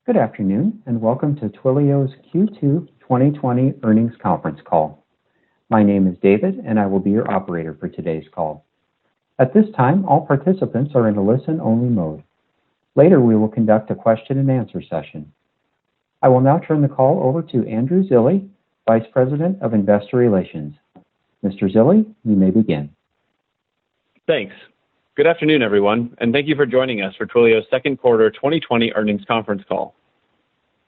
Good afternoon, and welcome to Twilio's Q2 2020 earnings conference call. My name is David, and I will be your operator for today's call. At this time, all participants are in a listen-only mode. Later, we will conduct a question and answer session. I will now turn the call over to Andrew Zilli, Vice President of Investor Relations. Mr. Zilli, you may begin. Thanks. Good afternoon, everyone, and thank you for joining us for Twilio's second quarter 2020 earnings conference call.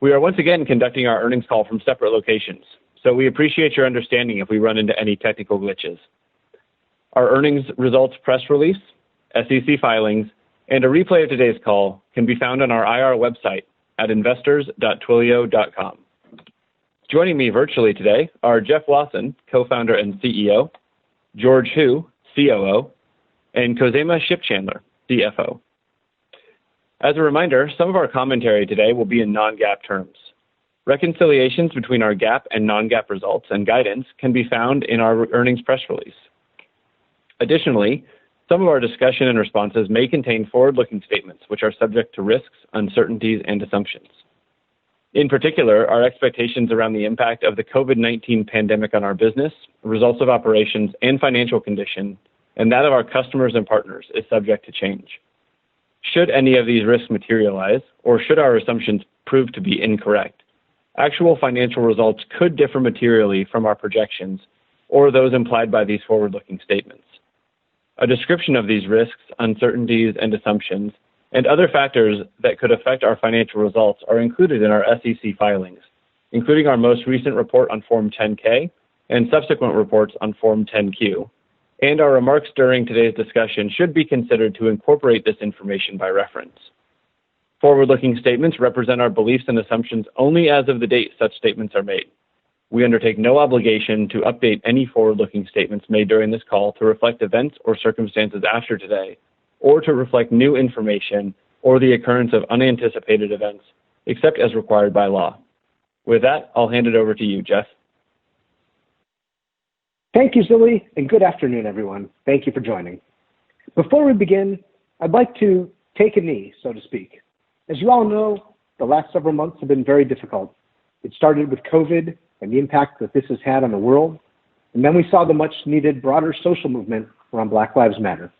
We are once again conducting our earnings call from separate locations, so we appreciate your understanding if we run into any technical glitches. Our earnings results press release, SEC filings, and a replay of today's call can be found on our IR website at investors.twilio.com. Joining me virtually today are Jeff Lawson, co-founder and CEO, George Hu, COO, and Khozema Shipchandler, CFO. As a reminder, some of our commentary today will be in non-GAAP terms. Reconciliations between our GAAP and non-GAAP results and guidance can be found in our earnings press release. Additionally, some of our discussion and responses may contain forward-looking statements which are subject to risks, uncertainties, and assumptions. In particular, our expectations around the impact of the COVID-19 pandemic on our business, results of operations, and financial condition, and that of our customers and partners is subject to change. Should any of these risks materialize, or should our assumptions prove to be incorrect, actual financial results could differ materially from our projections or those implied by these forward-looking statements. A description of these risks, uncertainties, and assumptions, and other factors that could affect our financial results are included in our SEC filings, including our most recent report on Form 10-K and subsequent reports on Form 10-Q. And our remarks during today's discussion should be considered to incorporate this information by reference. Forward-looking statements represent our beliefs and assumptions only as of the date such statements are made. We undertake no obligation to update any forward-looking statements made during this call to reflect events or circumstances after today, or to reflect new information or the occurrence of unanticipated events, except as required by law. With that, I'll hand it over to you, Jeff. Thank you, Zilli, and good afternoon, everyone. Thank you for joining. Before we begin, I'd like to take a knee, so to speak. As you all know, the last several months have been very difficult. It started with COVID and the impact that this has had on the world, and then we saw the much-needed broader social movement around Black Lives Matter.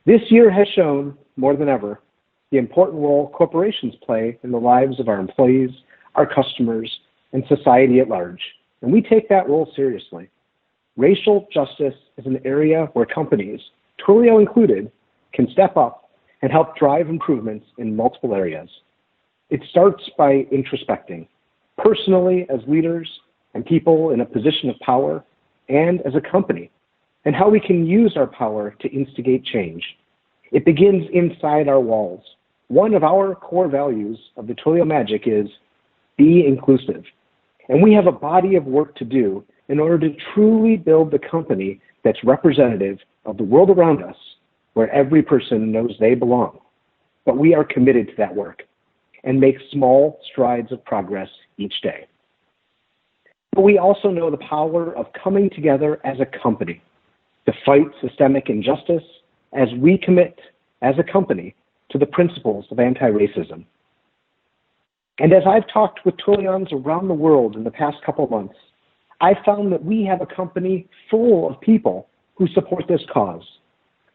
This year has shown, more than ever, the important role corporations play in the lives of our employees, our customers, and society at large, and we take that role seriously. Racial justice is an area where companies, Twilio included, can step up and help drive improvements in multiple areas. It starts by introspecting, personally as leaders and people in a position of power, and as a company, and how we can use our power to instigate change. It begins inside our walls. One of our core values of the Twilio magic is be inclusive, and we have a body of work to do in order to truly build the company that's representative of the world around us, where every person knows they belong. But we are committed to that work and make small strides of progress each day. But we also know the power of coming together as a company to fight systemic injustice as we commit as a company to the principles of anti-racism. And as I've talked with Twilions around the world in the past couple of months, I found that we have a company full of people who support this cause,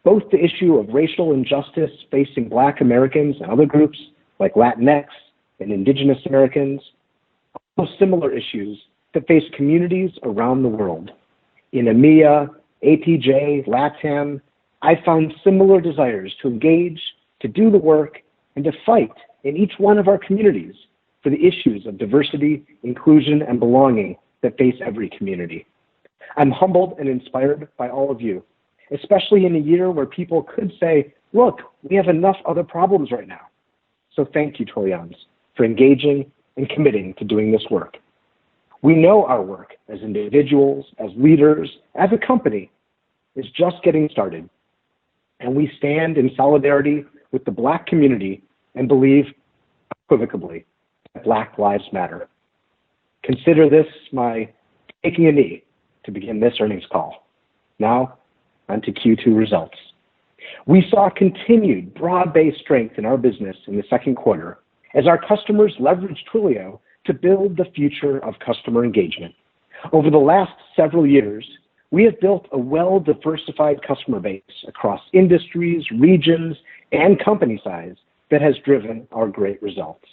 both the issue of racial injustice facing Black Americans and other groups like Latinx and Indigenous Americans, also similar issues that face communities around the world. In EMEA, APJ, LATAM, I found similar desires to engage, to do the work, and to fight in each one of our communities for the issues of diversity, inclusion, and belonging that face every community. I'm humbled and inspired by all of you, especially in a year where people could say, look, we have enough other problems right now. So thank you, Twilions, for engaging and committing to doing this work. We know our work as individuals, as leaders, as a company is just getting started. And we stand in solidarity with the Black community and believe unequivocally that Black Lives Matter. Consider this my taking a knee to begin this earnings call. Now, on to Q2 results. We saw continued broad-based strength in our business in the second quarter as our customers leverage Twilio to build the future of customer engagement. Over the last several years, we have built a well-diversified customer base across industries, regions, and company size that has driven our great results.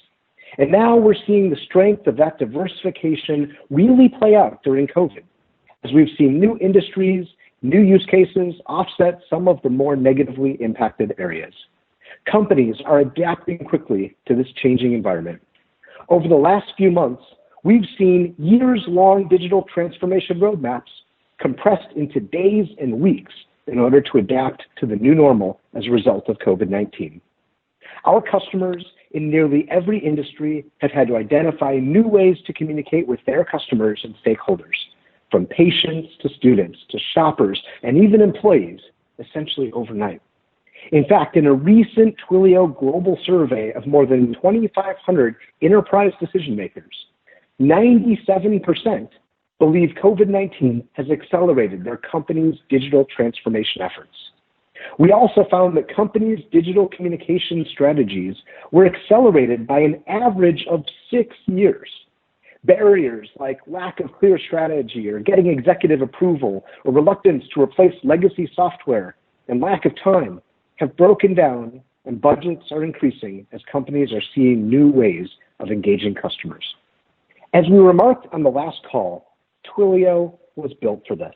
And now we're seeing the strength of that diversification really play out during COVID, as we've seen new industries, new use cases offset some of the more negatively impacted areas. Companies are adapting quickly to this changing environment. Over the last few months, we've seen years-long digital transformation roadmaps compressed into days and weeks in order to adapt to the new normal as a result of COVID-19. Our customers in nearly every industry have had to identify new ways to communicate with their customers and stakeholders, from patients to students to shoppers and even employees, essentially overnight. In fact, in a recent Twilio global survey of more than 2,500 enterprise decision makers, 97% believe COVID-19 has accelerated their company's digital transformation efforts. We also found that companies' digital communication strategies were accelerated by an average of 6 years. Barriers like lack of clear strategy or getting executive approval or reluctance to replace legacy software and lack of time have broken down, and budgets are increasing as companies are seeing new ways of engaging customers. As we remarked on the last call, Twilio was built for this.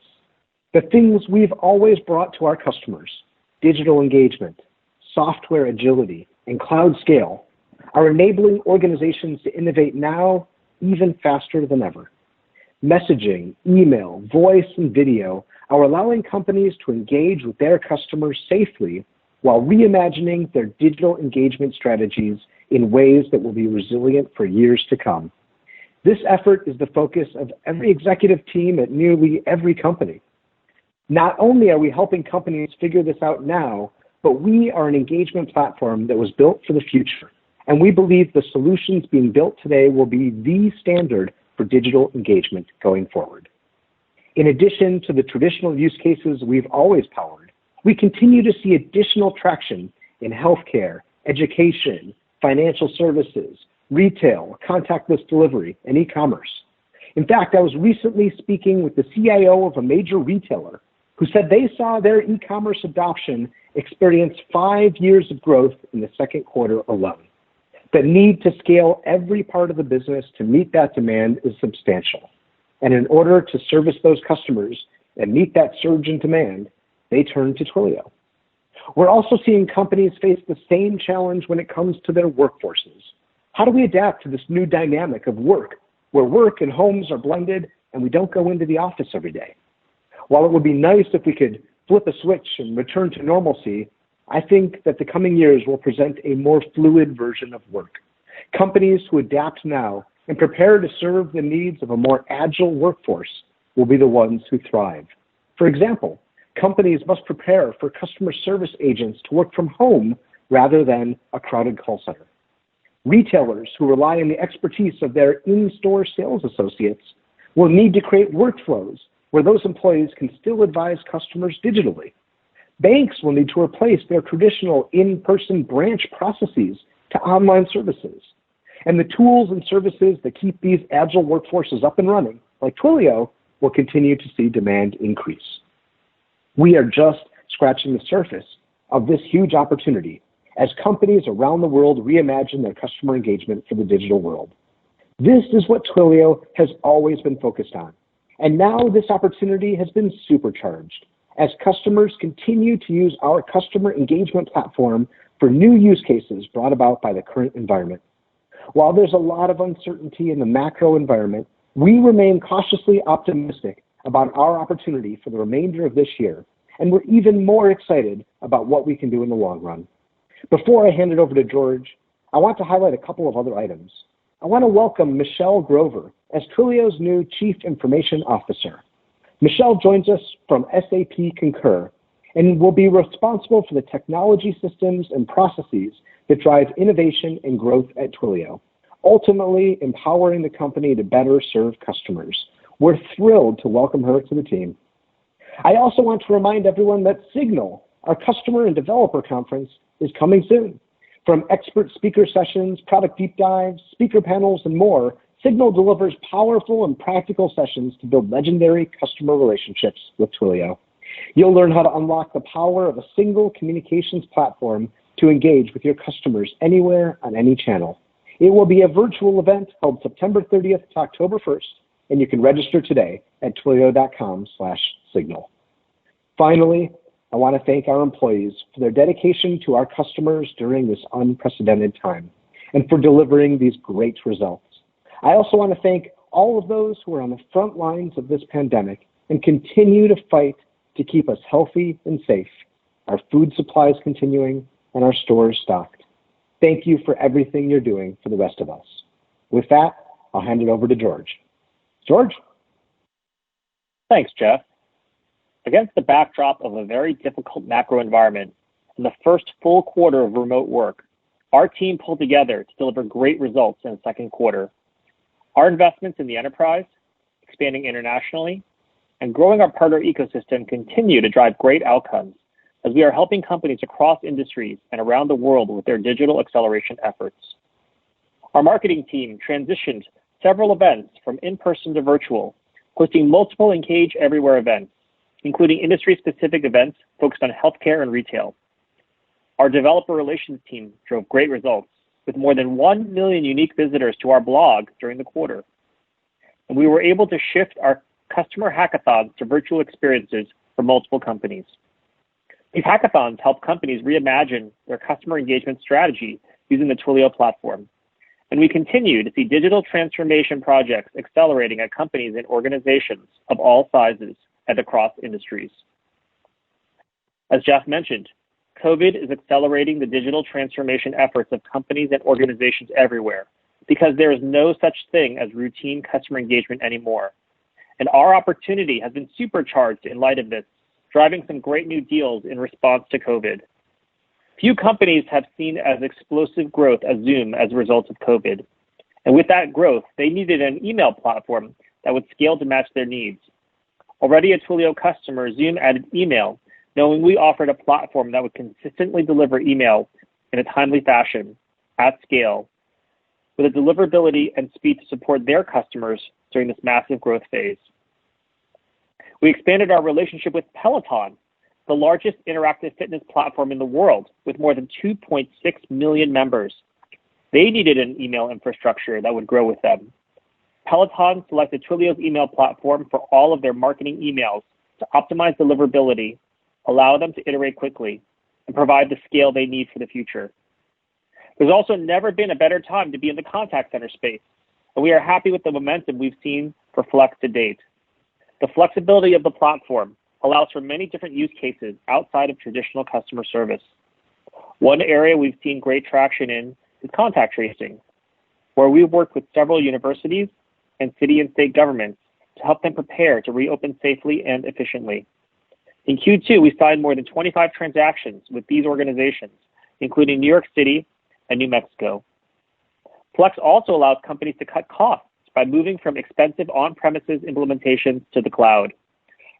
The things we've always brought to our customers, digital engagement, software agility, and cloud scale, are enabling organizations to innovate now even faster than ever. Messaging, email, voice, and video are allowing companies to engage with their customers safely while reimagining their digital engagement strategies in ways that will be resilient for years to come. This effort is the focus of every executive team at nearly every company. Not only are we helping companies figure this out now, but we are an engagement platform that was built for the future, and we believe the solutions being built today will be the standard for digital engagement going forward. In addition to the traditional use cases we've always powered, we continue to see additional traction in healthcare, education, financial services, retail, contactless delivery, and e-commerce. In fact, I was recently speaking with the CIO of a major retailer who said they saw their e-commerce adoption experience 5 years of growth in the second quarter alone. The need to scale every part of the business to meet that demand is substantial. And in order to service those customers and meet that surge in demand, they turn to Twilio. We're also seeing companies face the same challenge when it comes to their workforces. How do we adapt to this new dynamic of work, where work and homes are blended and we don't go into the office every day? While it would be nice if we could flip a switch and return to normalcy, I think that the coming years will present a more fluid version of work. Companies who adapt now and prepare to serve the needs of a more agile workforce will be the ones who thrive. For example, companies must prepare for customer service agents to work from home rather than a crowded call center. Retailers who rely on the expertise of their in-store sales associates will need to create workflows where those employees can still advise customers digitally. Banks will need to replace their traditional in-person branch processes to online services. And the tools and services that keep these agile workforces up and running, like Twilio, will continue to see demand increase. We are just scratching the surface of this huge opportunity as companies around the world reimagine their customer engagement for the digital world. This is what Twilio has always been focused on. And now this opportunity has been supercharged as customers continue to use our customer engagement platform for new use cases brought about by the current environment. While there's a lot of uncertainty in the macro environment, we remain cautiously optimistic about our opportunity for the remainder of this year, and we're even more excited about what we can do in the long run. Before I hand it over to George, I want to highlight a couple of other items. I want to welcome Michelle Grover as Twilio's new Chief Information Officer. Michelle joins us from SAP Concur and will be responsible for the technology systems and processes that drive innovation and growth at Twilio, ultimately empowering the company to better serve customers. We're thrilled to welcome her to the team. I also want to remind everyone that Signal, our customer and developer conference, is coming soon. From expert speaker sessions, product deep dives, speaker panels, and more, Signal delivers powerful and practical sessions to build legendary customer relationships with Twilio. You'll learn how to unlock the power of a single communications platform to engage with your customers anywhere on any channel. It will be a virtual event held September 30th to October 1st, and you can register today at twilio.com/signal. Finally, I want to thank our employees for their dedication to our customers during this unprecedented time and for delivering these great results. I also want to thank all of those who are on the front lines of this pandemic and continue to fight to keep us healthy and safe, our food supplies continuing, and our stores stocked. Thank you for everything you're doing for the rest of us. With that, I'll hand it over to George. George? Thanks, Jeff. Against the backdrop of a very difficult macro environment and the first full quarter of remote work, our team pulled together to deliver great results in the second quarter. Our investments in the enterprise, expanding internationally, and growing our partner ecosystem continue to drive great outcomes as we are helping companies across industries and around the world with their digital acceleration efforts. Our marketing team transitioned several events from in-person to virtual, hosting multiple Engage Everywhere events, including industry-specific events focused on healthcare and retail. Our developer relations team drove great results, with more than 1 million unique visitors to our blog during the quarter. And we were able to shift our customer hackathons to virtual experiences for multiple companies. These hackathons help companies reimagine their customer engagement strategy using the Twilio platform. And we continue to see digital transformation projects accelerating at companies and organizations of all sizes and across industries. As Jeff mentioned, COVID is accelerating the digital transformation efforts of companies and organizations everywhere because there is no such thing as routine customer engagement anymore. And our opportunity has been supercharged in light of this, driving some great new deals in response to COVID. Few companies have seen as explosive growth as Zoom as a result of COVID. And with that growth, they needed an email platform that would scale to match their needs. Already a Twilio customer, Zoom added email, knowing we offered a platform that would consistently deliver email in a timely fashion, at scale, with a deliverability and speed to support their customers during this massive growth phase. We expanded our relationship with Peloton, the largest interactive fitness platform in the world, with more than 2.6 million members. They needed an email infrastructure that would grow with them. Peloton selected Twilio's email platform for all of their marketing emails to optimize deliverability, allow them to iterate quickly, and provide the scale they need for the future. There's also never been a better time to be in the contact center space, and we are happy with the momentum we've seen for Flex to date. The flexibility of the platform allows for many different use cases outside of traditional customer service. One area we've seen great traction in is contact tracing, where we've worked with several universities and city and state governments to help them prepare to reopen safely and efficiently. In Q2, we signed more than 25 transactions with these organizations, including New York City and New Mexico. Flex also allows companies to cut costs by moving from expensive on-premises implementations to the cloud.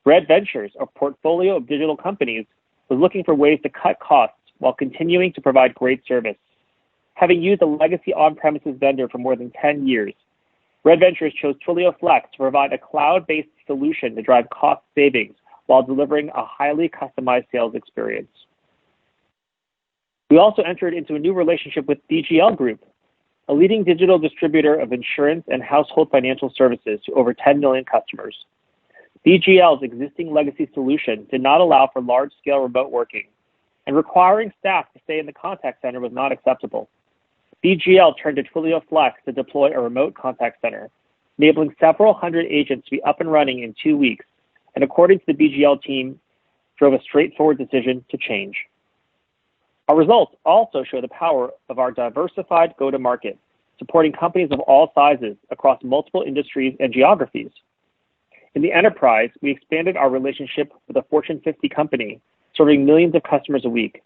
Red Ventures, a portfolio of digital companies, was looking for ways to cut costs while continuing to provide great service. Having used a legacy on-premises vendor for more than 10 years, Red Ventures chose Twilio Flex to provide a cloud-based solution to drive cost savings while delivering a highly customized sales experience. We also entered into a new relationship with DGL Group, a leading digital distributor of insurance and household financial services to over 10 million customers. DGL's existing legacy solution did not allow for large-scale remote working, and requiring staff to stay in the contact center was not acceptable. DGL turned to Twilio Flex to deploy a remote contact center, enabling several hundred agents to be up and running in 2 weeks, and according to the DGL team, drove a straightforward decision to change. Our results also show the power of our diversified go-to-market, supporting companies of all sizes across multiple industries and geographies. In the enterprise, we expanded our relationship with a Fortune 50 company, serving millions of customers a week.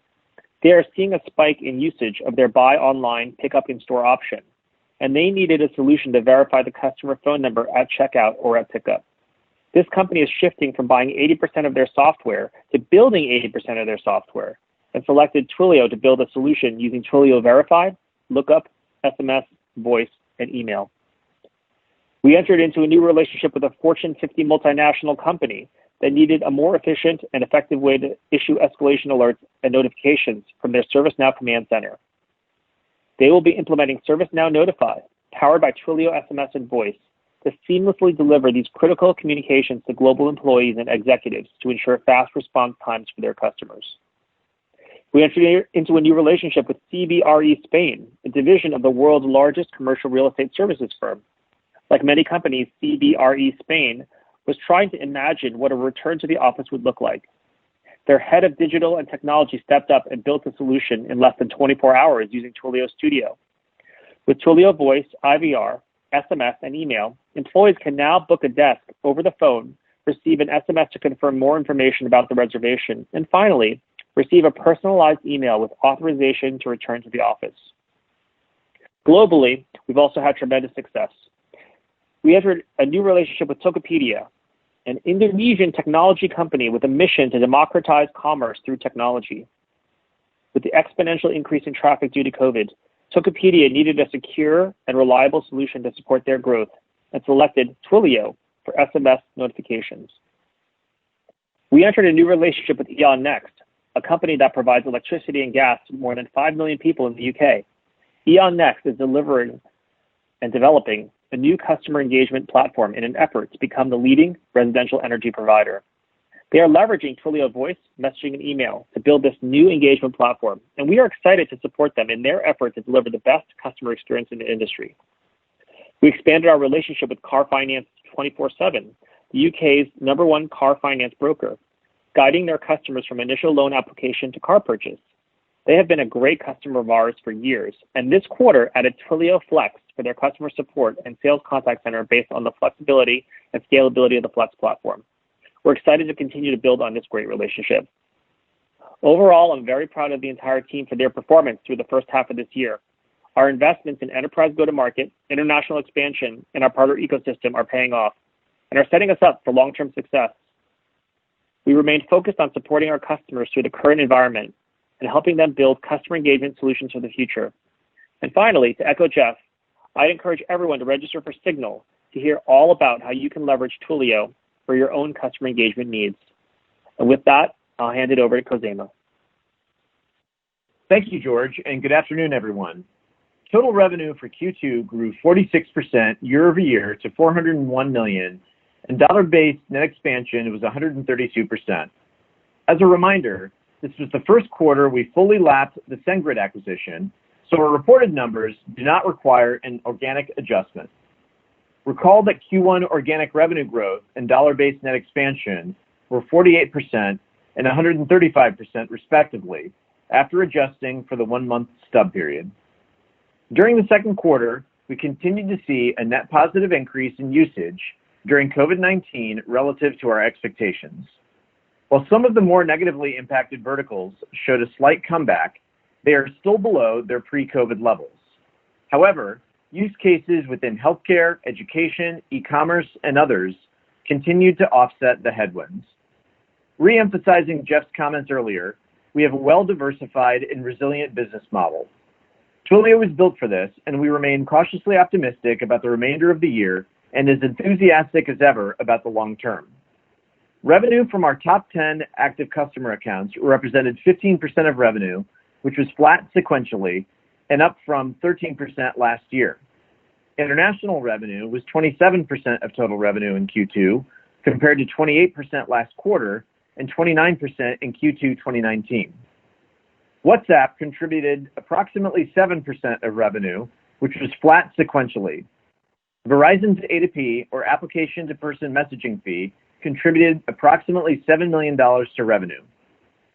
They are seeing a spike in usage of their buy online, pick up in store option, and they needed a solution to verify the customer phone number at checkout or at pickup. This company is shifting from buying 80% of their software to building 80% of their software. and selected Twilio to build a solution using Twilio Verified, Lookup, SMS, Voice, and Email. We entered into a new relationship with a Fortune 50 multinational company that needed a more efficient and effective way to issue escalation alerts and notifications from their ServiceNow command center. They will be implementing ServiceNow Notify, powered by Twilio SMS and Voice, to seamlessly deliver these critical communications to global employees and executives to ensure fast response times for their customers. We entered into a new relationship with CBRE Spain, a division of the world's largest commercial real estate services firm. Like many companies, CBRE Spain was trying to imagine what a return to the office would look like. Their head of digital and technology stepped up and built a solution in less than 24 hours using Twilio Studio. With Twilio Voice, IVR, SMS, and email, employees can now book a desk over the phone, receive an SMS to confirm more information about the reservation, and finally, receive a personalized email with authorization to return to the office. Globally, we've also had tremendous success. We entered a new relationship with Tokopedia, an Indonesian technology company with a mission to democratize commerce through technology. With the exponential increase in traffic due to COVID, Tokopedia needed a secure and reliable solution to support their growth and selected Twilio for SMS notifications. We entered a new relationship with Eon Next, a company that provides electricity and gas to more than 5 million people in the UK. Eon Next is delivering and developing a new customer engagement platform in an effort to become the leading residential energy provider. They are leveraging Twilio Voice, messaging, and email to build this new engagement platform, and we are excited to support them in their effort to deliver the best customer experience in the industry. We expanded our relationship with Car Finance 24/7, the UK's #1 car finance broker, guiding their customers from initial loan application to car purchase. They have been a great customer of ours for years, and this quarter added Twilio Flex for their customer support and sales contact center based on the flexibility and scalability of the Flex platform. We're excited to continue to build on this great relationship. Overall, I'm very proud of the entire team for their performance through the first half of this year. Our investments in enterprise go-to-market, international expansion, and our partner ecosystem are paying off and are setting us up for long-term success. We remain focused on supporting our customers through the current environment and helping them build customer engagement solutions for the future. And finally, to echo Jeff, I'd encourage everyone to register for Signal to hear all about how you can leverage Twilio for your own customer engagement needs. And with that, I'll hand it over to Khozema. Thank you, George, and good afternoon, everyone. Total revenue for Q2 grew 46% year over year to $401 million, and dollar-based net expansion was 132%. As a reminder, this was the first quarter we fully lapped the SendGrid acquisition, so our reported numbers do not require an organic adjustment. Recall that Q1 organic revenue growth and dollar-based net expansion were 48% and 135% respectively, after adjusting for the 1-month stub period. During the second quarter, we continued to see a net positive increase in usage during COVID-19 relative to our expectations. While some of the more negatively impacted verticals showed a slight comeback, they are still below their pre-COVID levels. However, use cases within healthcare, education, e-commerce, and others continued to offset the headwinds. Re-emphasizing Jeff's comments earlier, we have a well-diversified and resilient business model. Twilio was built for this, and we remain cautiously optimistic about the remainder of the year and as enthusiastic as ever about the long term. Revenue from our top 10 active customer accounts represented 15% of revenue, which was flat sequentially and up from 13% last year. International revenue was 27% of total revenue in Q2, compared to 28% last quarter and 29% in Q2 2019. WhatsApp contributed approximately 7% of revenue, which was flat sequentially. Verizon's A2P, or application-to-person messaging fee, contributed approximately $7 million to revenue.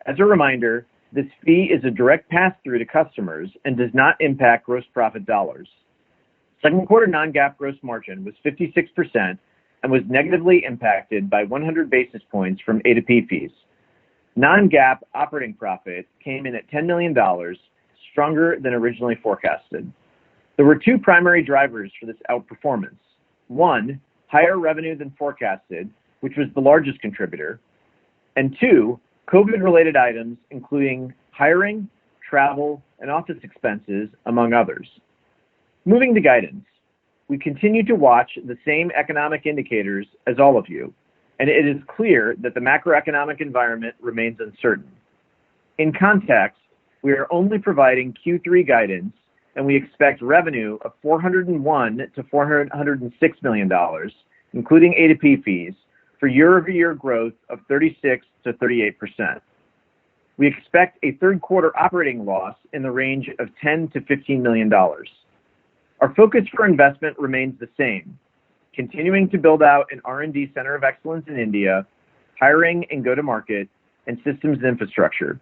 As a reminder, this fee is a direct pass-through to customers and does not impact gross profit dollars. Second quarter non-GAAP gross margin was 56% and was negatively impacted by 100 basis points from A2P fees. Non-GAAP operating profit came in at $10 million, stronger than originally forecasted. There were two primary drivers for this outperformance. One, higher revenue than forecasted, which was the largest contributor. And two, COVID-related items, including hiring, travel, and office expenses, among others. Moving to guidance, we continue to watch the same economic indicators as all of you, and it is clear that the macroeconomic environment remains uncertain. In context, we are only providing Q3 guidance, and we expect revenue of $401 to $406 million, including A2P fees, for year-over-year growth of 36 to 38%. We expect a third quarter operating loss in the range of $10 to $15 million. Our focus for investment remains the same, continuing to build out an R&D center of excellence in India, hiring and go-to-market, and systems and infrastructure.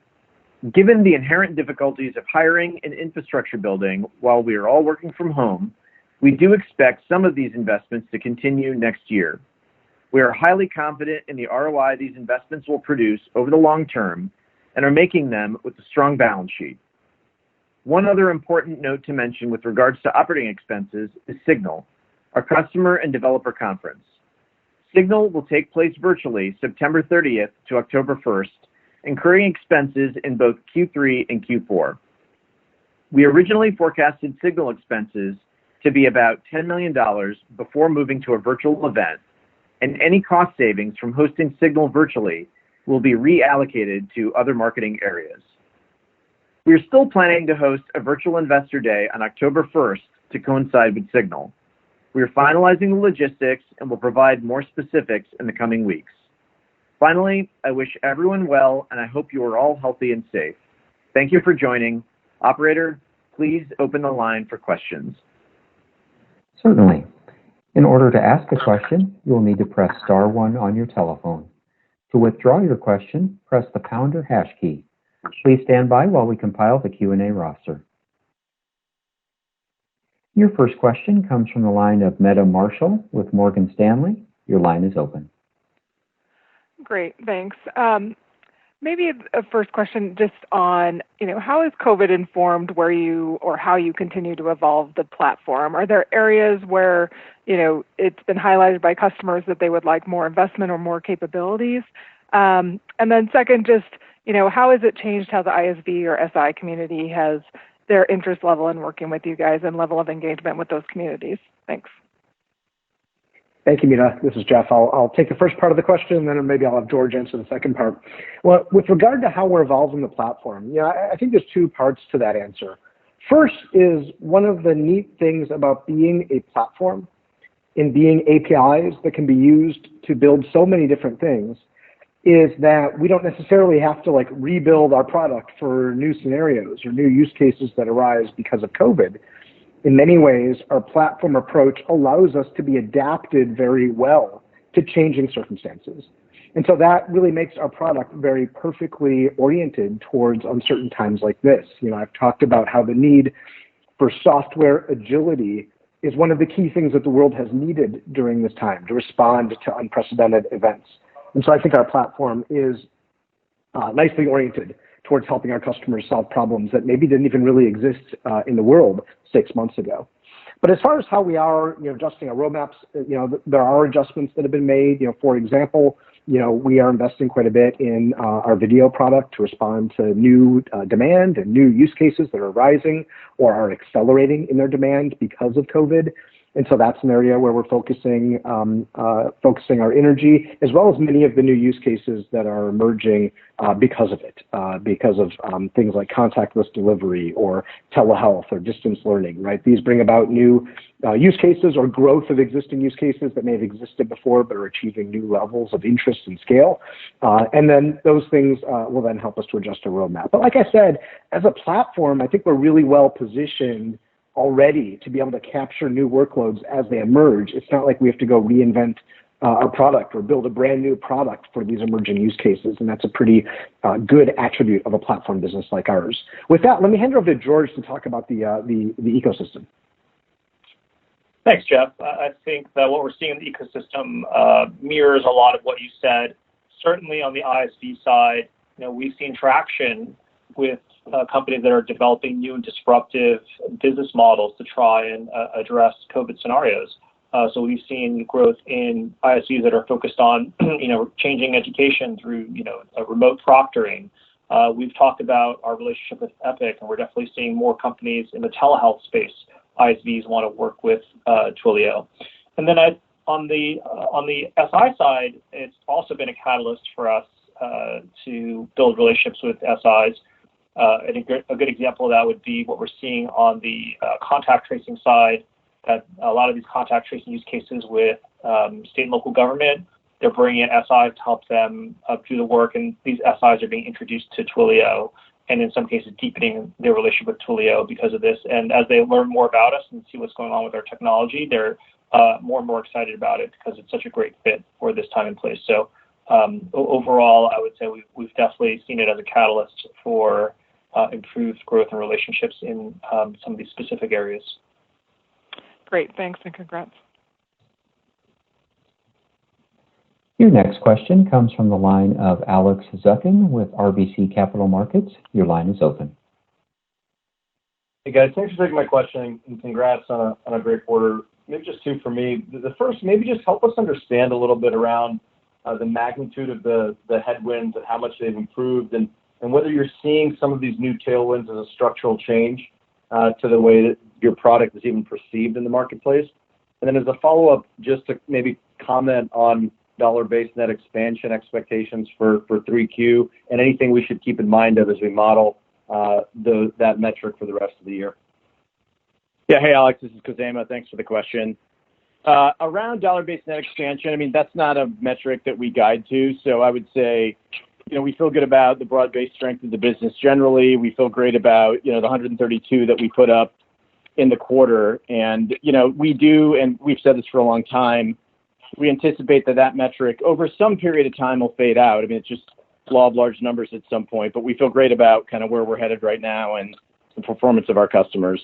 Given the inherent difficulties of hiring and infrastructure building while we are all working from home, we do expect some of these investments to continue next year. We are highly confident in the ROI these investments will produce over the long term and are making them with a strong balance sheet. One other important note to mention with regards to operating expenses is Signal, our customer and developer conference. Signal will take place virtually September 30th to October 1st, incurring expenses in both Q3 and Q4. We originally forecasted Signal expenses to be about $10 million before moving to a virtual event, and any cost savings from hosting Signal virtually will be reallocated to other marketing areas. We are still planning to host a virtual investor day on October 1st to coincide with Signal. We are finalizing the logistics and will provide more specifics in the coming weeks. Finally, I wish everyone well, and I hope you are all healthy and safe. Thank you for joining. Operator, please open the line for questions. Certainly. In order to ask a question, you will need to press *1 on your telephone. To withdraw your question, press the pound or hash key. Please stand by while we compile the Q&A roster. Your first question comes from the line of Meta Marshall with Morgan Stanley. Your line is open. Great, thanks. Maybe a first question just on, how has COVID informed where you or how you continue to evolve the platform? Are there areas where, it's been highlighted by customers that they would like more investment or more capabilities? And then second, just, how has it changed how the ISV or SI community has their interest level in working with you guys and level of engagement with those communities? Thanks. Thank you, Mita. This is Jeff. I'll take the first part of the question, and then maybe I'll have George answer the second part. Well, with regard to how we're evolving the platform, I think there's two parts to that answer. First is one of the neat things about being a platform and being APIs that can be used to build so many different things is that we don't necessarily have to rebuild our product for new scenarios or new use cases that arise because of COVID. In many ways, our platform approach allows us to be adapted very well to changing circumstances. And so that really makes our product very perfectly oriented towards uncertain times like this. I've talked about how the need for software agility is one of the key things that the world has needed during this time to respond to unprecedented events. And so I think our platform is nicely oriented towards helping our customers solve problems that maybe didn't even really exist in the world 6 months ago. But as far as how we are, adjusting our roadmaps, there are adjustments that have been made. For example, we are investing quite a bit in our video product to respond to new demand and new use cases that are rising or are accelerating in their demand because of COVID. And so that's an area where we're focusing our energy, as well as many of the new use cases that are emerging because of it, because of things like contactless delivery or telehealth or distance learning, right? These bring about new use cases or growth of existing use cases that may have existed before but are achieving new levels of interest and scale. And then those things will then help us to adjust our roadmap. But like I said, as a platform, I think we're really well positioned already to be able to capture new workloads as they emerge. It's not like we have to go reinvent our product or build a brand new product for these emerging use cases, and that's a pretty good attribute of a platform business like ours. With that, let me hand it over to George to talk about the ecosystem. Thanks, Jeff. I think that what we're seeing in the ecosystem mirrors a lot of what you said. Certainly on the ISV side, we've seen traction with companies that are developing new and disruptive business models to try and address COVID scenarios. So we've seen growth in ISVs that are focused on, changing education through, remote proctoring, We've talked about our relationship with Epic, and we're definitely seeing more companies in the telehealth space, ISVs, want to work with Twilio. And then on the SI side, it's also been a catalyst for us to build relationships with SIs. I think a good example of that would be what we're seeing on the contact tracing side, that a lot of these contact tracing use cases with state and local government, they're bringing in SIs to help them do the work, and these SIs are being introduced to Twilio, and in some cases deepening their relationship with Twilio because of this. And as they learn more about us and see what's going on with our technology, they're more and more excited about it because it's such a great fit for this time and place. So overall, I would say we've definitely seen it as a catalyst for improved growth and relationships in some of these specific areas. Great, thanks and congrats. Your next question comes from the line of Alex Zukin with RBC Capital Markets. Your line is open. Hey guys, thanks for taking my question and congrats on a great quarter. Maybe just two for me. The first, maybe just help us understand a little bit around the magnitude of the headwinds and how much they've improved, and whether you're seeing some of these new tailwinds as a structural change to the way that your product is even perceived in the marketplace. And then as a follow-up, just to maybe comment on dollar-based net expansion expectations for 3Q and anything we should keep in mind of as we model that metric for the rest of the year. Yeah, hey Alex, this is Khozema. Thanks for the question. Around dollar-based net expansion, I mean, that's not a metric that we guide to. So I would say, we feel good about the broad-based strength of the business generally. We feel great about, the 132 that we put up in the quarter. And, we do, and we've said this for a long time, we anticipate that metric over some period of time will fade out. I mean, it's just law of large numbers at some point, but we feel great about kind of where we're headed right now and the performance of our customers.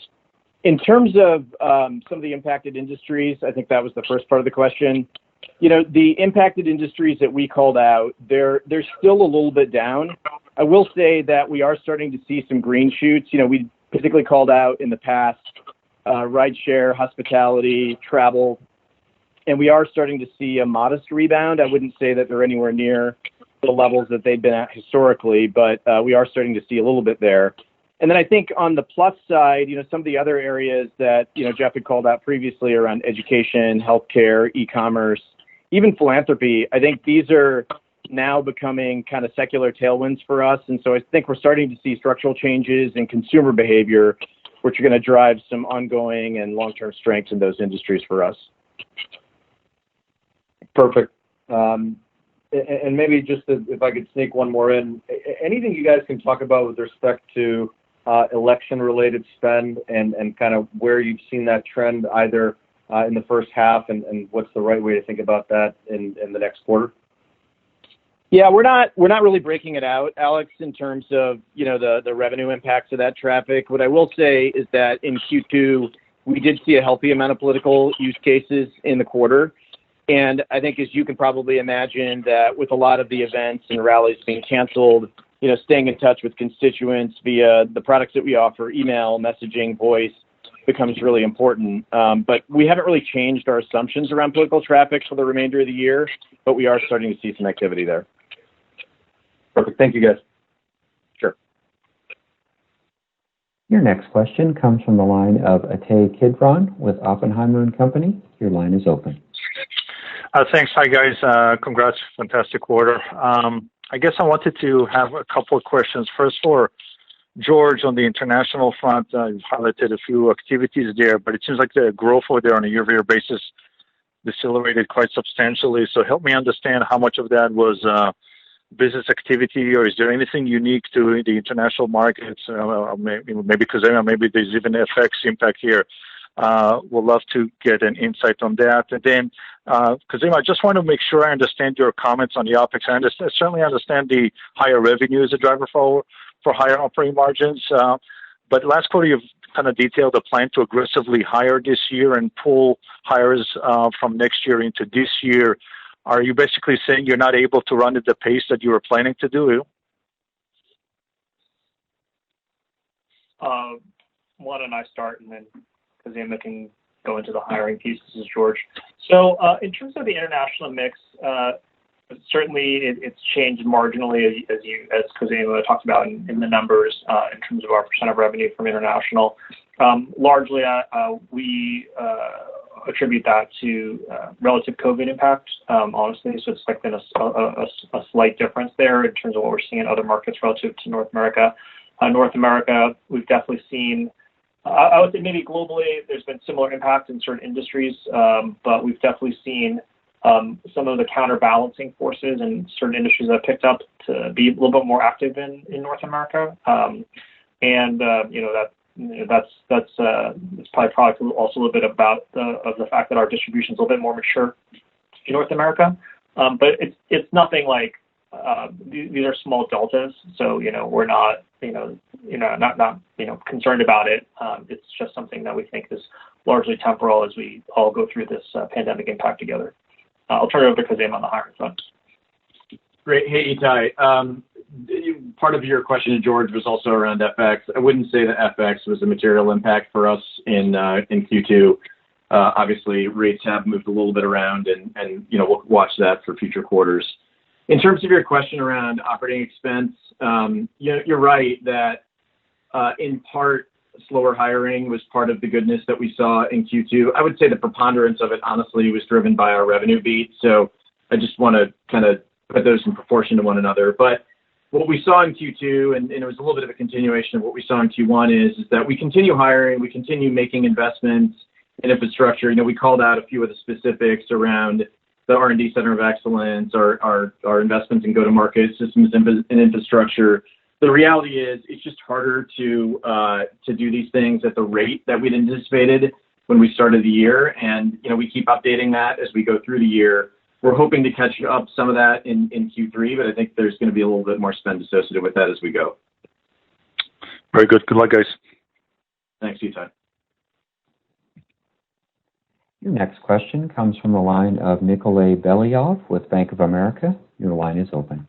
In terms of some of the impacted industries, I think that was the first part of the question. The impacted industries that we called out, they're still a little bit down. I will say that we are starting to see some green shoots. We particularly called out in the past rideshare, hospitality, travel, and we are starting to see a modest rebound. I wouldn't say that they're anywhere near the levels that they've been at historically, but we are starting to see a little bit there. And then I think on the plus side, some of the other areas that, Jeff had called out previously around education, healthcare, e-commerce, even philanthropy, I think these are now becoming kind of secular tailwinds for us. And so I think we're starting to see structural changes in consumer behavior, which are going to drive some ongoing and long-term strengths in those industries for us. Perfect. And maybe just if I could sneak one more in, anything you guys can talk about with respect to election-related spend and kind of where you've seen that trend either in the first half and what's the right way to think about that in the next quarter? Yeah, we're not really breaking it out, Alex, in terms of the revenue impacts of that traffic. What I will say is that in Q2 we did see a healthy amount of political use cases in the quarter. And I think, as you can probably imagine, that with a lot of the events and rallies being canceled, staying in touch with constituents via the products that we offer, email, messaging, voice, becomes really important. But we haven't really changed our assumptions around political traffic for the remainder of the year, but we are starting to see some activity there. Perfect. Thank you, guys. Sure. Your next question comes from the line of Itay Kidron with Oppenheimer & Company. Your line is open. Thanks. Hi, guys. Congrats. Fantastic quarter. I guess I wanted to have a couple of questions. First, for George, on the international front, you've highlighted a few activities there, but it seems like the growth over there on a year-over-year basis decelerated quite substantially. So help me understand how much of that was business activity, or is there anything unique to the international markets? Maybe because maybe there's even FX impact here. We'd love to get an insight on that. And then, Khozema, I just want to make sure I understand your comments on the OpEx. I certainly understand the higher revenue as a driver for higher operating margins. But last quarter, you've kind of detailed a plan to aggressively hire this year and pull hires from next year into this year. Are you basically saying you're not able to run at the pace that you were planning to do? Why don't I start, and then Khozema can go into the hiring piece. This is George. So in terms of the international mix, certainly it's changed marginally as Khozema talked about in the numbers in terms of our percent of revenue from international. Largely, we attribute that to relative COVID impact, honestly. So it's like been a slight difference there in terms of what we're seeing in other markets relative to North America. North America, we've definitely seen, I would say maybe globally, there's been similar impact in certain industries, but we've definitely seen some of the counterbalancing forces in certain industries that have picked up to be a little bit more active in North America. That's probably product also a little bit about the fact that our distribution is a little bit more mature in North America. But it's nothing like these are small deltas, so we're not not concerned about it. It's just something that we think is largely temporal as we all go through this pandemic impact together. I'll turn it over to Khozema on the hiring front. Great. Hey, Itai. Part of your question to George was also around FX. I wouldn't say that FX was a material impact for us in Q2. Obviously, rates have moved a little bit around, and we'll watch that for future quarters. In terms of your question around operating expense, you're right that in part slower hiring was part of the goodness that we saw in Q2. I would say the preponderance of it, honestly, was driven by our revenue beat. So I just want to kind of put those in proportion to one another. But what we saw in Q2, and it was a little bit of a continuation of what we saw in Q1, is that we continue hiring, we continue making investments in infrastructure. We called out a few of the specifics around the R&D Center of Excellence, our investments in go-to-market systems and infrastructure. The reality is it's just harder to do these things at the rate that we'd anticipated when we started the year. And, we keep updating that as we go through the year. We're hoping to catch up some of that in Q3, but I think there's going to be a little bit more spend associated with that as we go. Very good. Good luck, guys. Thanks, Itai. Your next question comes from the line of Nikolay Beliov with Bank of America. Your line is open.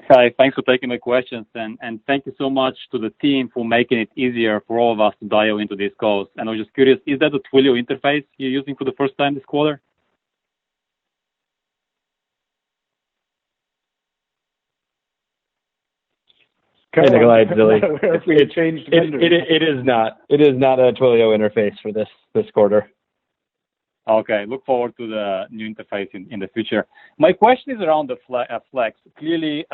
Hi, thanks for taking my questions, and thank you so much to the team for making it easier for all of us to dial into these calls. And I was just curious, is that the Twilio interface you're using for the first time this quarter? Hey, Nikolai, it's Billy. We changed vendors. It is not. It is not a Twilio interface for this quarter. Okay, look forward to the new interface in the future. My question is around the Flex. Clearly,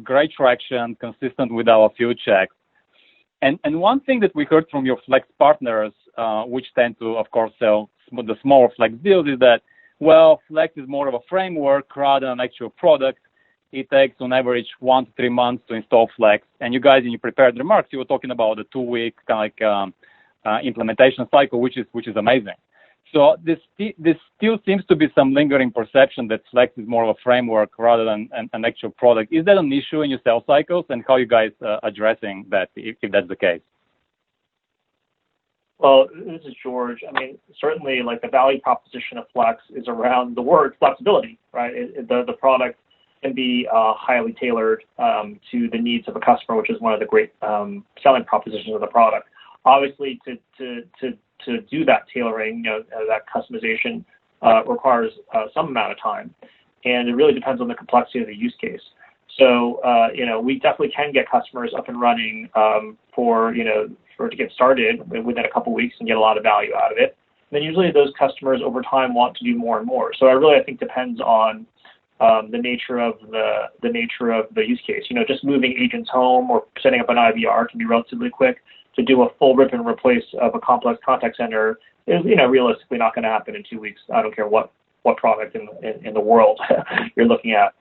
great traction, consistent with our field checks. And one thing that we heard from your Flex partners, which tend to, of course, sell the smaller Flex deals, is that, well, Flex is more of a framework rather than an actual product. It takes on average 1 to 3 months to install Flex. And you guys, in your prepared remarks, you were talking about a 2-week kind of implementation cycle, which is amazing. So this still seems to be some lingering perception that Flex is more of a framework rather than an actual product. Is that an issue in your sales cycles, and how are you guys addressing that if that's the case? Well, this is George. I mean, certainly, like the value proposition of Flex is around the word flexibility, right? The product can be highly tailored to the needs of a customer, which is one of the great selling propositions of the product. Obviously, to do that tailoring, that customization requires some amount of time, and it really depends on the complexity of the use case. So, we definitely can get customers up and running for to get started within a couple of weeks and get a lot of value out of it. And then usually those customers over time want to do more and more. So it really, I think, depends on the nature of the use case. Just moving agents home or setting up an IVR can be relatively quick. To do a full rip and replace of a complex contact center is, realistically not going to happen in 2 weeks. I don't care what product in the world you're looking at.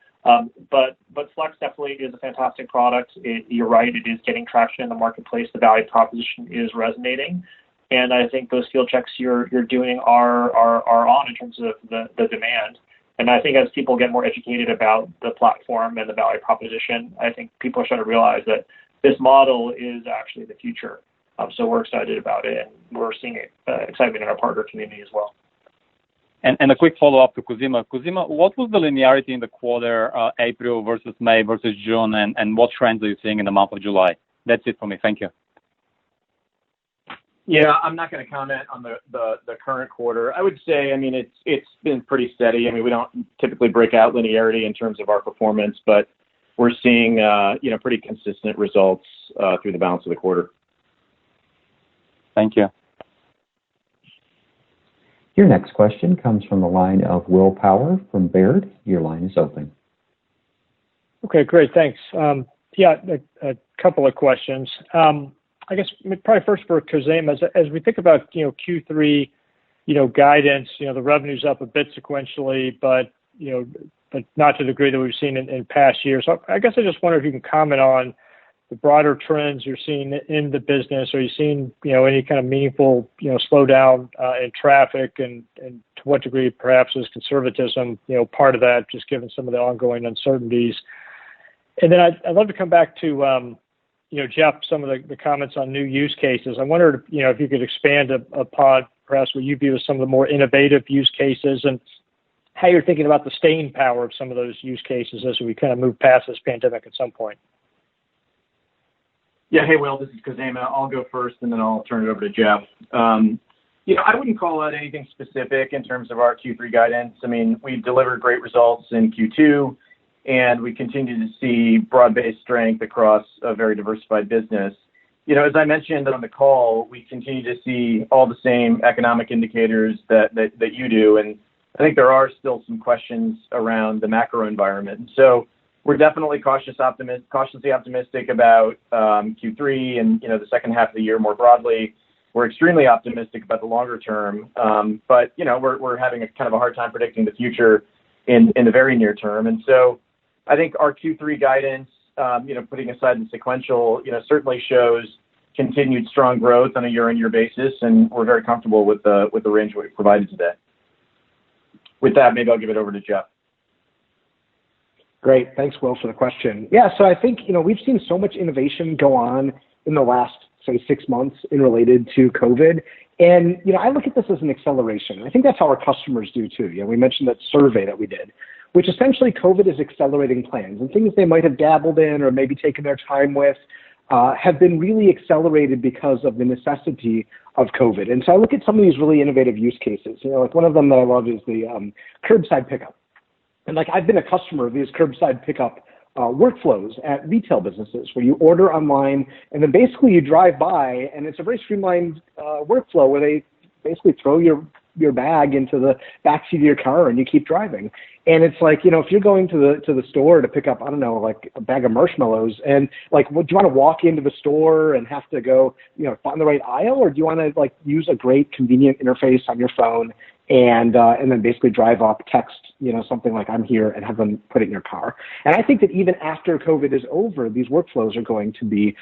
But Flex definitely is a fantastic product. You're right, it is getting traction in the marketplace. The value proposition is resonating, and I think those field checks you're doing are on in terms of the demand. And I think as people get more educated about the platform and the value proposition, I think people are starting to realize that this model is actually the future. So we're excited about it, and we're seeing excitement in our partner community as well. And a quick follow-up to Khozema. Khozema, what was the linearity in the quarter, April versus May versus June, and what trends are you seeing in the month of July? That's it for me. Thank you. Yeah, I'm not going to comment on the current quarter. I would say, I mean, it's been pretty steady. I mean, we don't typically break out linearity in terms of our performance, but we're seeing pretty consistent results through the balance of the quarter. Thank you. Your next question comes from the line of Will Power from Baird. Your line is open. Okay, great. Thanks. A couple of questions. I guess probably first for Khozema, as we think about, Q3, guidance, the revenue's up a bit sequentially, but not to the degree that we've seen in past years. So I guess I just wonder if you can comment on the broader trends you're seeing in the business. Are you seeing, any kind of meaningful, slowdown in traffic, and to what degree perhaps is conservatism, part of that, just given some of the ongoing uncertainties? And then I'd love to come back to, Jeff, some of the comments on new use cases. I wondered, if you could expand upon perhaps what you view as some of the more innovative use cases and how you're thinking about the staying power of some of those use cases as we kind of move past this pandemic at some point. Yeah, hey, Will, this is Khozema. I'll go first, and then I'll turn it over to Jeff. I wouldn't call out anything specific in terms of our Q3 guidance. I mean, we delivered great results in Q2, and we continue to see broad-based strength across a very diversified business. As I mentioned on the call, we continue to see all the same economic indicators that you do, and I think there are still some questions around the macro environment. So we're definitely cautiously optimistic about Q3 and the second half of the year more broadly. We're extremely optimistic about the longer term, but we're having a kind of a hard time predicting the future in the very near term. And so I think our Q3 guidance, putting aside the sequential, certainly shows continued strong growth on a year-on-year basis, and we're very comfortable with the range we provided today. With that, maybe I'll give it over to Jeff. Great. Thanks, Will, for the question. Yeah, so I think, we've seen so much innovation go on in the last, say, 6 months in related to COVID. And, I look at this as an acceleration. I think that's how our customers do too. We mentioned that survey that we did, which essentially COVID is accelerating plans, and things they might have dabbled in or maybe taken their time with have been really accelerated because of the necessity of COVID. And so I look at some of these really innovative use cases. Like one of them that I love is the curbside pickup. And I've been a customer of these curbside pickup workflows at retail businesses where you order online and then basically you drive by, and it's a very streamlined workflow where they basically throw your bag into the backseat of your car and you keep driving. And it's like, if you're going to the store to pick up, I don't know, like a bag of marshmallows, and do you want to walk into the store and have to go, find the right aisle, or do you want to use a great convenient interface on your phone and then basically drive up, text, something like I'm here, and have them put it in your car? And I think that even after COVID is over, these workflows are going to be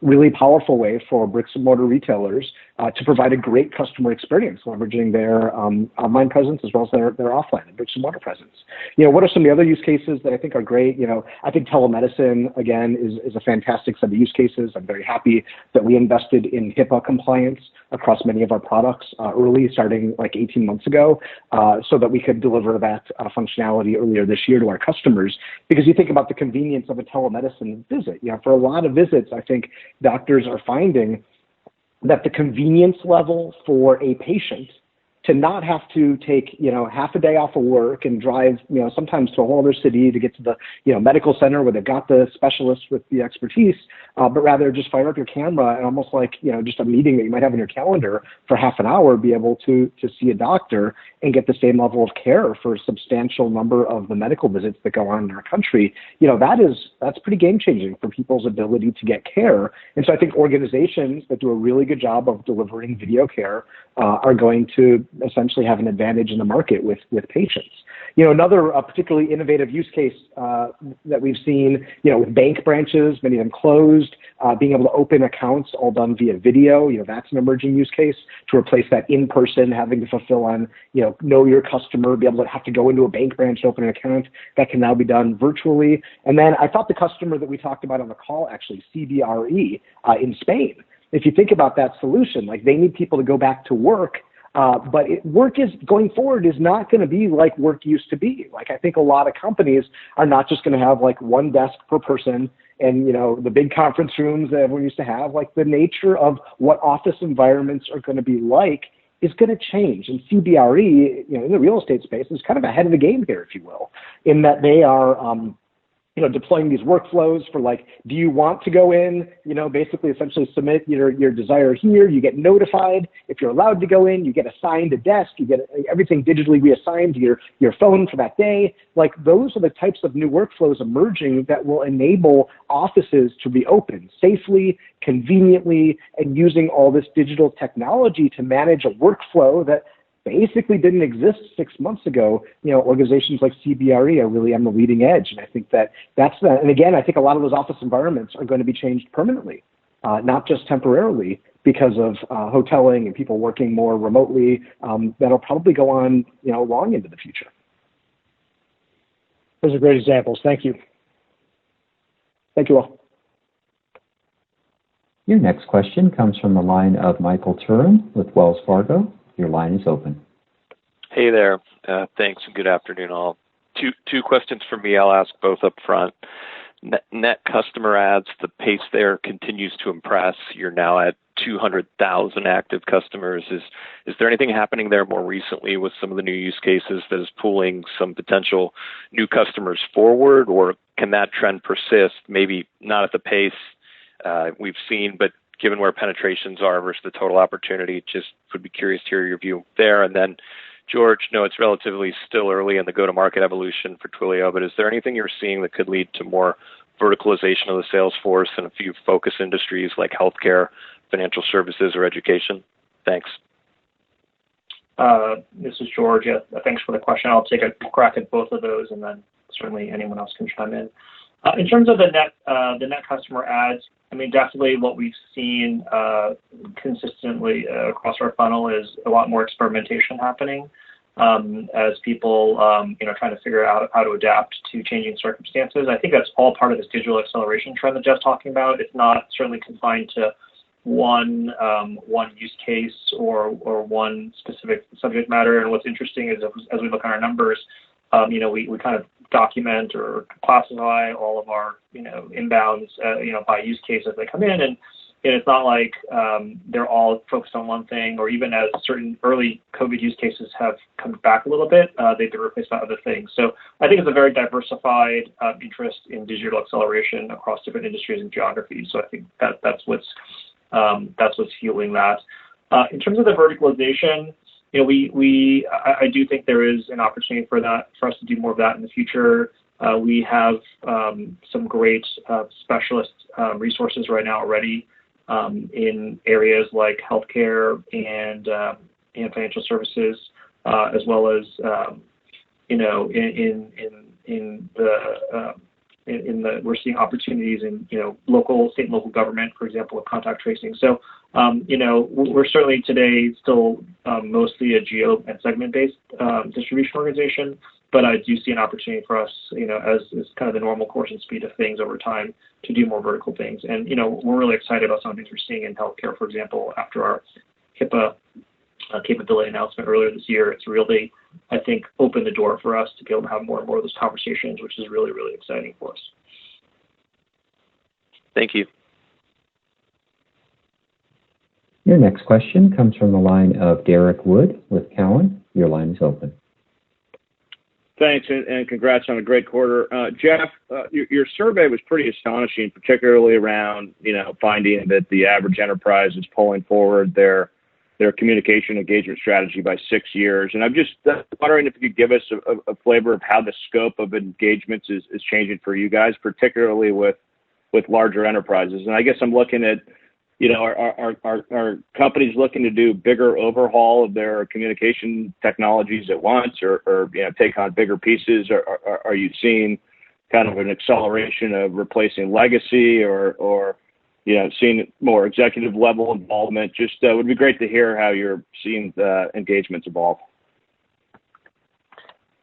really powerful way for bricks and mortar retailers to provide a great customer experience, leveraging their online presence as well as their offline and bricks and mortar presence. What are some of the other use cases that I think are great? I think telemedicine, again, is a fantastic set of use cases. I'm very happy that we invested in HIPAA compliance across many of our products early, starting 18 months ago, so that we could deliver that functionality earlier this year to our customers. Because you think about the convenience of a telemedicine visit. For a lot of visits, I think doctors are finding that the convenience level for a patient to not have to take, half a day off of work and drive, sometimes to a whole other city to get to the, medical center where they've got the specialists with the expertise, but rather just fire up your camera and almost just a meeting that you might have in your calendar for half an hour, be able to see a doctor and get the same level of care for a substantial number of the medical visits that go on in our country. That's pretty game changing for people's ability to get care. And so I think organizations that do a really good job of delivering video care are going to essentially have an advantage in the market with patients. Another particularly innovative use case that we've seen, with bank branches, many of them closed, being able to open accounts all done via video, that's an emerging use case to replace that in person, having to fulfill on, know your customer, be able to have to go into a bank branch to open an account. That can now be done virtually. And then I thought the customer that we talked about on the call, actually, CBRE in Spain, if you think about that solution, they need people to go back to work. But work is going forward is not going to be like work used to be. I think a lot of companies are not just going to have one desk per person and the big conference rooms that everyone used to have. Like, the nature of what office environments are going to be like is going to change. And CBRE, in the real estate space, is kind of ahead of the game here, if you will, in that they are deploying these workflows for, like, do you want to go in, basically essentially submit your desire here, you get notified. If you're allowed to go in, you get assigned a desk, you get everything digitally reassigned to your phone for that day. Like, those are the types of new workflows emerging that will enable offices to be open safely, conveniently, and using all this digital technology to manage a workflow that basically didn't exist 6 months ago. Organizations like CBRE are really on the leading edge. And I think and again, I think a lot of those office environments are going to be changed permanently, not just temporarily, because of hoteling and people working more remotely. That'll probably go on, long into the future. Those are great examples. Thank you. Thank you all. Your next question comes from the line of Michael Turin with Wells Fargo. Your line is open. Hey there. Thanks and good afternoon all. Two questions for me. I'll ask both up front. Net customer adds, the pace there continues to impress. You're now at 200,000 active customers. Is there anything happening there more recently with some of the new use cases that is pulling some potential new customers forward, or can that trend persist? Maybe not at the pace we've seen, but given where penetrations are versus the total opportunity, just would be curious to hear your view there. And then, George, no, it's relatively still early in the go-to-market evolution for Twilio, but is there anything you're seeing that could lead to more verticalization of the sales force in a few focus industries like healthcare, financial services, or education? Thanks. This is George. Yeah, thanks for the question. I'll take a crack at both of those, and then certainly anyone else can chime in. In terms of the net customer adds, I mean, definitely what we've seen consistently across our funnel is a lot more experimentation happening as people, trying to figure out how to adapt to changing circumstances. I think that's all part of this digital acceleration trend that Jeff's talking about. It's not certainly confined to one use case or one specific subject matter. And what's interesting is as we look at our numbers, we kind of document or classify all of our, inbounds, by use case as they come in. And it's not like they're all focused on one thing, or even as certain early COVID use cases have come back a little bit, they've been replaced by other things. So I think it's a very diversified interest in digital acceleration across different industries and geographies. So I think that's what's fueling that. In terms of the verticalization, I do think there is an opportunity for us to do more of that in the future. We have some great specialist resources right now already in areas like healthcare and financial services, as well as we're seeing opportunities in state and local government, for example, with contact tracing. So we're certainly today still mostly a geo and segment based distribution organization, but I do see an opportunity for us, as kind of the normal course and speed of things over time, to do more vertical things. And we're really excited about some of the things we're seeing in healthcare, for example, after our HIPAA capability announcement earlier this year. It's really, I think, opened the door for us to be able to have more and more of those conversations, which is really, really exciting for us. Thank you. Your next question comes from the line of Derek Wood with Cowen. Your line is open. Thanks, and congrats on a great quarter. Jeff, your survey was pretty astonishing, particularly around, finding that the average enterprise is pulling forward their communication engagement strategy by 6 years. And I'm just wondering if you could give us a flavor of how the scope of engagements is changing for you guys, particularly with larger enterprises. And I guess I'm looking at, are companies looking to do bigger overhaul of their communication technologies at once, or take on bigger pieces? Or are you seeing kind of an acceleration of replacing legacy, or seeing more executive level involvement? Just would be great to hear how you're seeing the engagements evolve.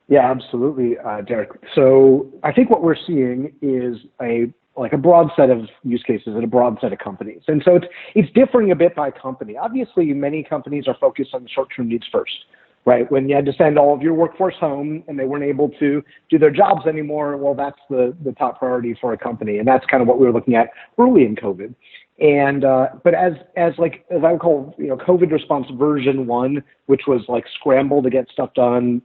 Yeah, absolutely, Derek. So I think what we're seeing is a broad set of use cases and a broad set of companies. And so it's differing a bit by company. Obviously, many companies are focused on the short-term needs first, right? When you had to send all of your workforce home and they weren't able to do their jobs anymore, well, that's the top priority for a company. And that's kind of what we were looking at early in COVID. And but as I would call, COVID response version 1, which was like scramble to get stuff done,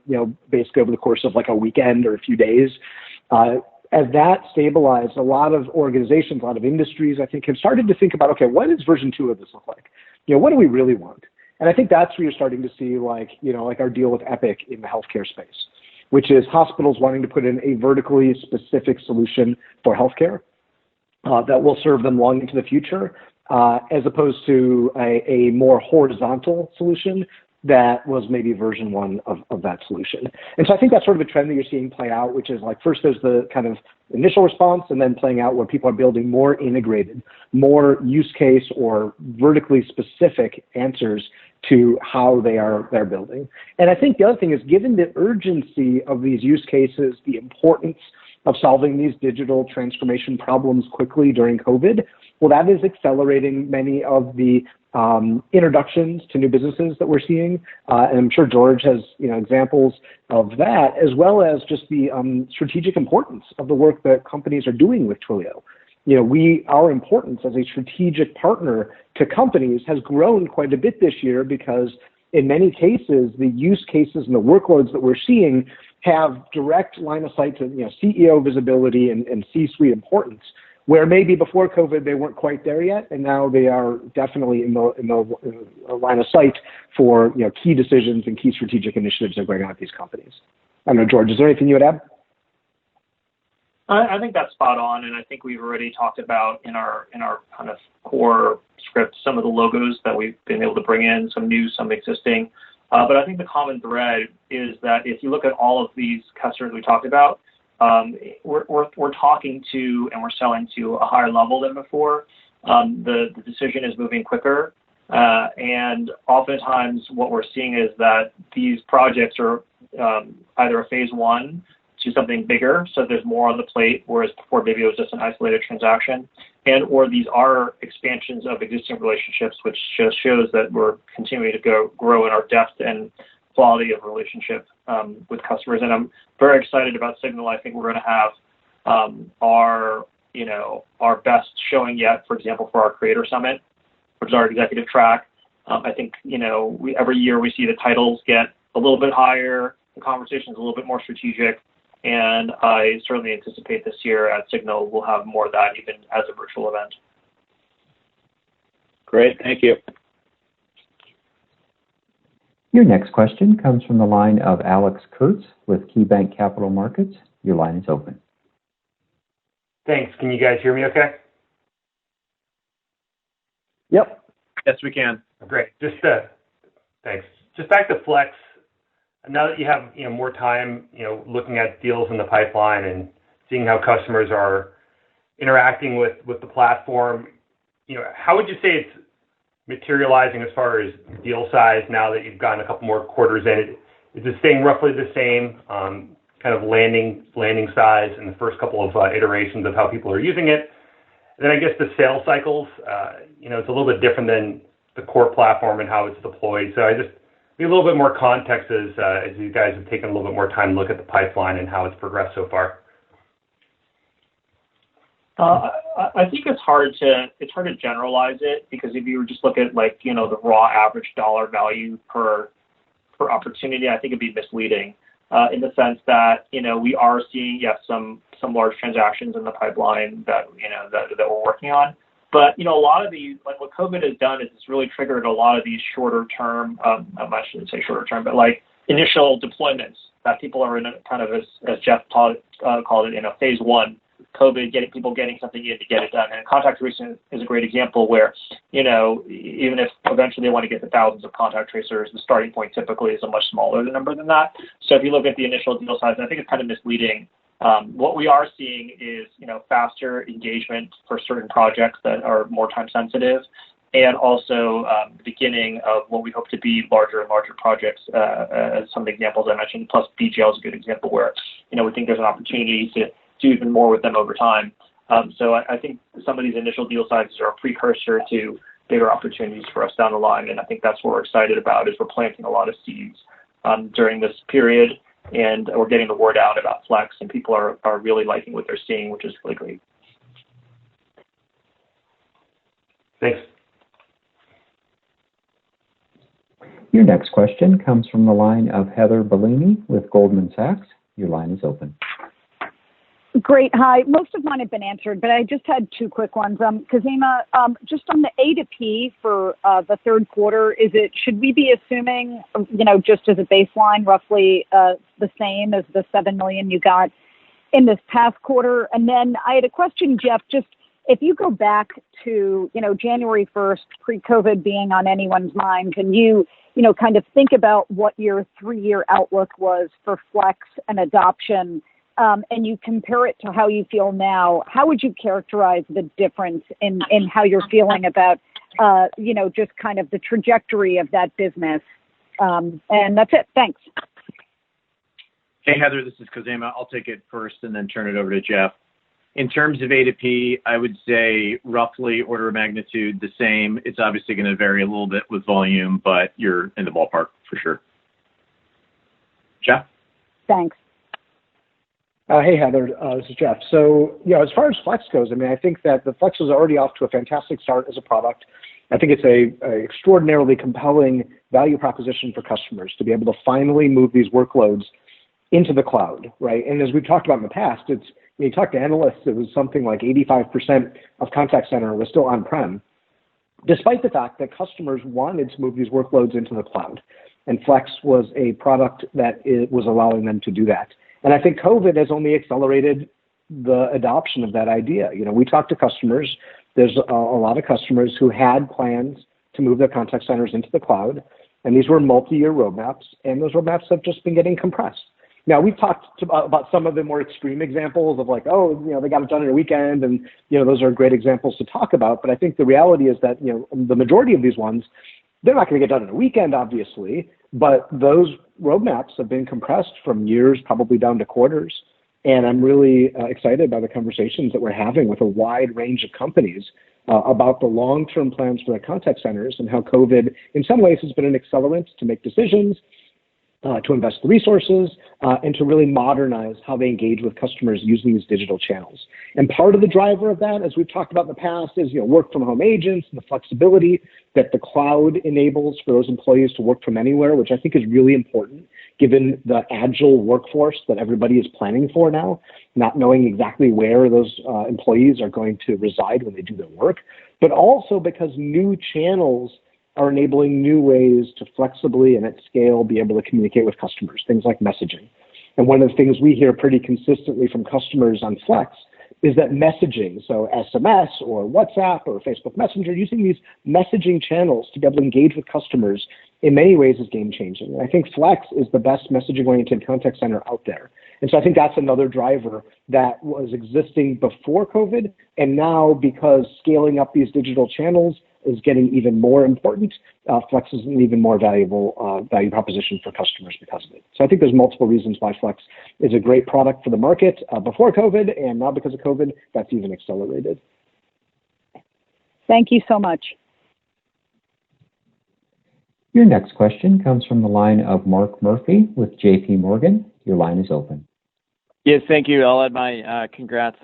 basically over the course of like a weekend or a few days, as that stabilized, a lot of organizations, a lot of industries, I think, have started to think about, okay, what does version 2 of this look like? What do we really want? And I think that's where you're starting to see like our deal with Epic in the healthcare space, which is hospitals wanting to put in a vertically specific solution for healthcare that will serve them long into the future, as opposed to a more horizontal solution that was maybe version 1 of that solution. And so I think that's sort of a trend that you're seeing play out, which is like first there's the kind of initial response and then playing out where people are building more integrated, more use case or vertically specific answers to how they're building. And I think the other thing is, given the urgency of these use cases, the importance of solving these digital transformation problems quickly during COVID, well, that is accelerating many of the introductions to new businesses that we're seeing. And I'm sure George has examples of that, as well as just the strategic importance of the work that companies are doing with Twilio. Our importance as a strategic partner to companies has grown quite a bit this year because in many cases, the use cases and the workloads that we're seeing have direct line of sight to CEO visibility and C-suite importance, where maybe before COVID they weren't quite there yet, and now they are definitely in the line of sight for key decisions and key strategic initiatives that are going on at these companies. I don't know, George, is there anything you would add? I think that's spot on, and I think we've already talked about in our kind of core script some of the logos that we've been able to bring in, some new, some existing. But I think the common thread is that if you look at all of these customers we talked about, we're talking to and we're selling to a higher level than before. The decision is moving quicker, and oftentimes what we're seeing is that these projects are either a phase 1 to something bigger, so there's more on the plate, whereas before maybe it was just an isolated transaction, or these are expansions of existing relationships, which just shows that we're continuing to grow in our depth and quality of relationship with customers. And I'm very excited about Signal. I think we're going to have our best showing yet, for example, for our Creator Summit, which is our executive track. I think, every year we see the titles get a little bit higher, the conversation's a little bit more strategic, and I certainly anticipate this year at Signal we'll have more of that even as a virtual event. Great, thank you. Your next question comes from the line of Alex Kurtz with KeyBanc Capital Markets. Your line is open. Thanks. Can you guys hear me okay? Yep. Yes, we can. Great. Thanks. Just back to Flex. Now that you have more time, looking at deals in the pipeline and seeing how customers are interacting with the platform, how would you say it's materializing as far as deal size now that you've gotten a couple more quarters in? Is it staying roughly the same kind of landing size in the first couple of iterations of how people are using it? And then I guess the sales cycles, it's a little bit different than the core platform and how it's deployed. So I just need a little bit more context as you guys have taken a little bit more time to look at the pipeline and how it's progressed so far. I think it's hard to generalize it, because if you just look at the raw average dollar value per opportunity, I think it'd be misleading in the sense that we are seeing some large transactions in the pipeline that that we're working on. But a lot of these, like what COVID has done is it's really triggered a lot of these shorter term, I shouldn't say shorter term, but like initial deployments that people are in a kind of, as Jeff called it, in a phase 1. COVID, people getting something in to get it done. And contact tracing is a great example where, even if eventually they want to get to thousands of contact tracers, the starting point typically is a much smaller number than that. So if you look at the initial deal size, I think it's kind of misleading. What we are seeing is, faster engagement for certain projects that are more time sensitive, and also the beginning of what we hope to be larger and larger projects, as some of the examples I mentioned, plus BGL is a good example where, we think there's an opportunity to do even more with them over time. So I think some of these initial deal sizes are a precursor to bigger opportunities for us down the line, and I think that's what we're excited about, is we're planting a lot of seeds during this period, and we're getting the word out about Flex, and people are really liking what they're seeing, which is really great. Thanks. Your next question comes from the line of Heather Bellini with Goldman Sachs. Your line is open. Great. Hi. Most of mine have been answered, but I just had two quick ones. Khozema, just on the A2P for the third quarter, should we be assuming, just as a baseline, roughly the same as the 7 million you got in this past quarter? And then I had a question, Jeff, just if you go back to, January 1st, pre-COVID being on anyone's mind, and you kind of think about what your 3-year outlook was for Flex and adoption, and you compare it to how you feel now, how would you characterize the difference in how you're feeling about, just kind of the trajectory of that business? And that's it. Thanks. Hey, Heather, this is Khozema. I'll take it first and then turn it over to Jeff. In terms of A2P, I would say roughly order of magnitude the same. It's obviously going to vary a little bit with volume, but you're in the ballpark for sure. Jeff? Thanks. Hey, Heather, this is Jeff. So, as far as Flex goes, I think that the Flex is already off to a fantastic start as a product. I think it's a extraordinarily compelling value proposition for customers to be able to finally move these workloads into the cloud, right? And as we've talked about in the past, when you talk to analysts, it was something like 85% of contact center was still on-prem, despite the fact that customers wanted to move these workloads into the cloud. And Flex was a product that was allowing them to do that. And I think COVID has only accelerated the adoption of that idea. We talk to customers. There's a lot of customers who had plans to move their contact centers into the cloud, and these were multi-year roadmaps, and those roadmaps have just been getting compressed. Now, we've talked about some of the more extreme examples of they got it done in a weekend, and, those are great examples to talk about. But I think the reality is that, the majority of these ones, they're not going to get done in a weekend, obviously, but those roadmaps have been compressed from years, probably down to quarters. And I'm really excited by the conversations that we're having with a wide range of companies about the long-term plans for their contact centers and how COVID, in some ways, has been an accelerant to make decisions, to invest the resources, and to really modernize how they engage with customers using these digital channels. And part of the driver of that, as we've talked about in the past, is work from home agents and the flexibility that the cloud enables for those employees to work from anywhere, which I think is really important given the agile workforce that everybody is planning for now, not knowing exactly where those employees are going to reside when they do their work, but also because new channels are enabling new ways to flexibly and at scale be able to communicate with customers, things like messaging. And one of the things we hear pretty consistently from customers on Flex is that messaging, so SMS or WhatsApp or Facebook Messenger, using these messaging channels to be able to engage with customers in many ways is game-changing. And I think Flex is the best messaging-oriented contact center out there. And so I think that's another driver that was existing before COVID, and now because scaling up these digital channels is getting even more important, Flex is an even more valuable value proposition for customers because of it. So I think there's multiple reasons why Flex is a great product for the market before COVID, and now because of COVID, that's even accelerated. Thank you so much. Your next question comes from the line of Mark Murphy with JP Morgan. Your line is open. Yes, thank you. I'll add my congrats.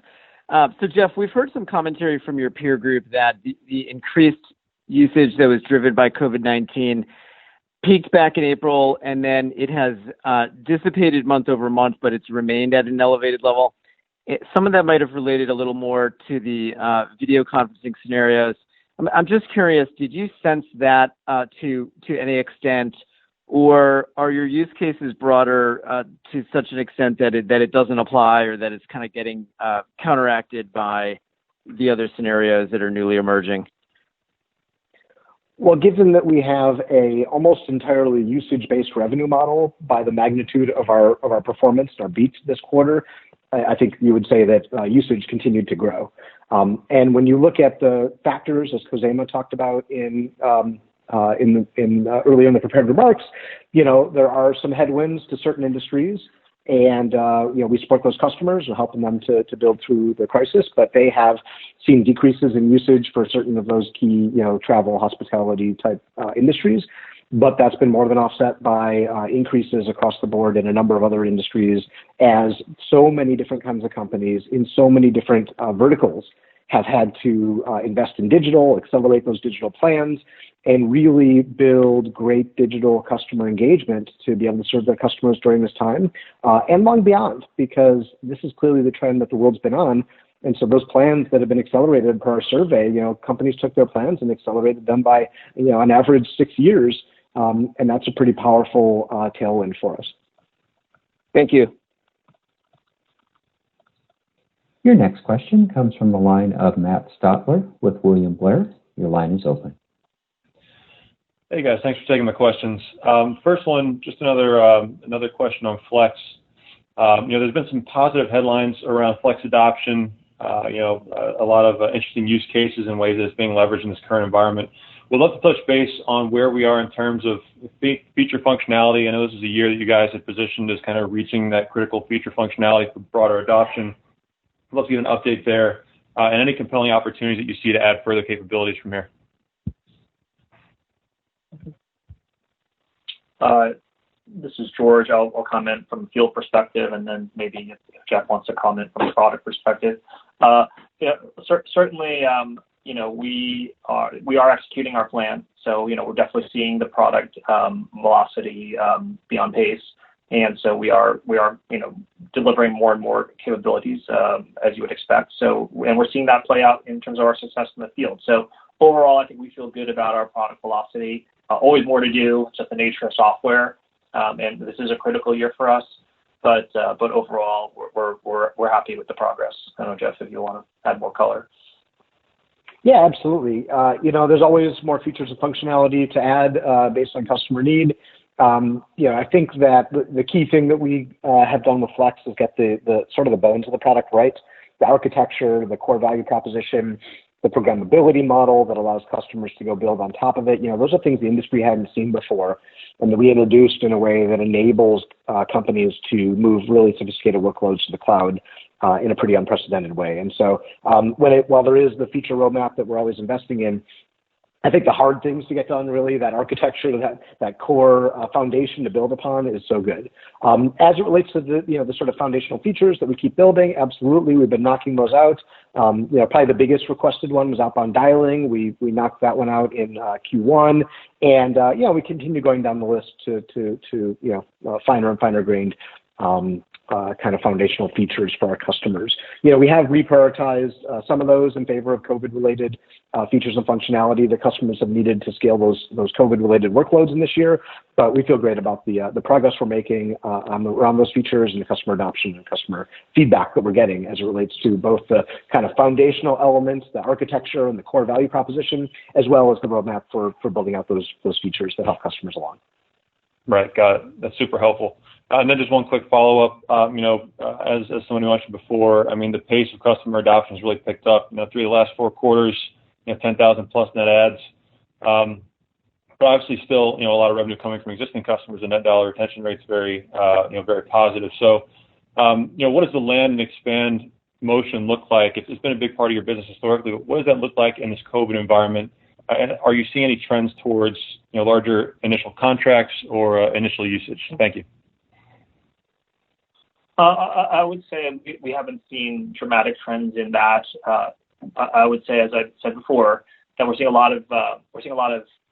So, Jeff, we've heard some commentary from your peer group that the increased usage that was driven by COVID-19 peaked back in April, and then it has dissipated month over month, but it's remained at an elevated level. Some of that might have related a little more to the video conferencing scenarios. I'm just curious, did you sense that to any extent, or are your use cases broader to such an extent that it doesn't apply, or that it's kind of getting counteracted by the other scenarios that are newly emerging? Well, given that we have a almost entirely usage-based revenue model by the magnitude of our performance, our beats this quarter, I think you would say that usage continued to grow. And when you look at the factors, as Khozema talked about earlier in the prepared remarks, there are some headwinds to certain industries, and we support those customers and helping them to build through the crisis, but they have seen decreases in usage for certain of those key, travel, hospitality type industries. but that's been more than offset by increases across the board in a number of other industries as so many different kinds of companies in so many different verticals have had to invest in digital, accelerate those digital plans, and really build great digital customer engagement to be able to serve their customers during this time and long beyond, because this is clearly the trend that the world's been on. And so those plans that have been accelerated per our survey, companies took their plans and accelerated them by, on average 6 years. And that's a pretty powerful tailwind for us. Thank you. Your next question comes from the line of Matt Stotler with William Blair. Your line is open. Hey guys, thanks for taking my questions. First one, just another question on Flex. There's been some positive headlines around Flex adoption. A lot of interesting use cases and ways that it's being leveraged in this current environment. We'd love to touch base on where we are in terms of feature functionality. I know this is a year that you guys have positioned as kind of reaching that critical feature functionality for broader adoption. I'd love to get an update there and any compelling opportunities that you see to add further capabilities from here. This is George. I'll comment from a field perspective, and then maybe if Jeff wants to comment from a product perspective. Certainly, we are executing our plan. So, we're definitely seeing the product velocity be on pace, and so we are delivering more and more capabilities as you would expect. So, and we're seeing that play out in terms of our success in the field. So, overall, I think we feel good about our product velocity. Always more to do, it's just the nature of software. And this is a critical year for us, but overall, we're happy with the progress. I don't know, Jeff, if you want to add more color. Yeah, absolutely. There's always more features and functionality to add based on customer need. I think that the key thing that we have done with Flex is get the sort of the bones of the product right, the architecture, the core value proposition, the programmability model that allows customers to go build on top of it. Those are things the industry hadn't seen before, and that we introduced in a way that enables companies to move really sophisticated workloads to the cloud in a pretty unprecedented way. And so while there is the feature roadmap that we're always investing in, I think the hard things to get done, really, that architecture, that core foundation to build upon is so good. As it relates to the sort of foundational features that we keep building, absolutely, we've been knocking those out. Probably the biggest requested one was outbound dialing. We knocked that one out in Q1, and we continue going down the list to finer and finer grained kind of foundational features for our customers. We have reprioritized some of those in favor of COVID-related features and functionality that customers have needed to scale those COVID-related workloads in this year. But we feel great about the progress we're making around those features and the customer adoption and customer feedback that we're getting as it relates to both the kind of foundational elements, the architecture and the core value proposition, as well as the roadmap for building out those features that help customers along. Right, got it. That's super helpful. And then just one quick follow-up. As someone who mentioned before, I mean, the pace of customer adoption has really picked up. Through the last 4 quarters, 10,000 plus net adds. But obviously, still, a lot of revenue coming from existing customers. The net dollar retention rate's very positive. So, what does the land and expand motion look like? It's been a big part of your business historically. But what does that look like in this COVID environment? And are you seeing any trends towards larger initial contracts or initial usage? Thank you. I would say we haven't seen dramatic trends in that. I would say, as I've said before, that we're seeing a lot of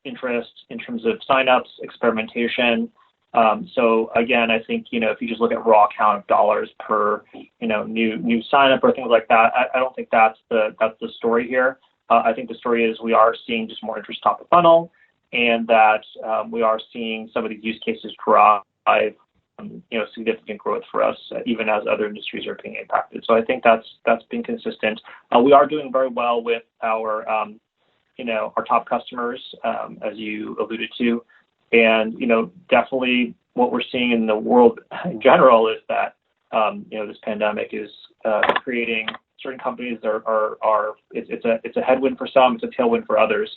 interest in terms of signups, experimentation. So again, I think if you just look at raw count of dollars per new signup or things like that, I don't think that's the story here. I think the story is we are seeing just more interest top of funnel, and that we are seeing some of these use cases drive significant growth for us, even as other industries are being impacted. So I think that's been consistent. We are doing very well with our top customers, as you alluded to, and definitely what we're seeing in the world in general is that this pandemic is creating certain companies that are it's a headwind for some, it's a tailwind for others.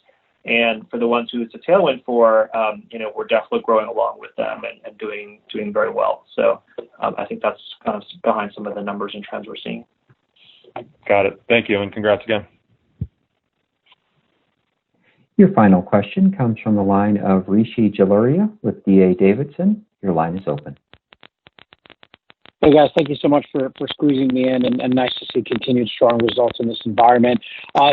And for the ones who it's a tailwind for, we're definitely growing along with them and doing very well. So I think that's kind of behind some of the numbers and trends we're seeing. Got it. Thank you, and congrats again. Your final question comes from the line of Rishi Jaluria with D.A. Davidson. Your line is open. Hey guys, thank you so much for squeezing me in, and nice to see continued strong results in this environment.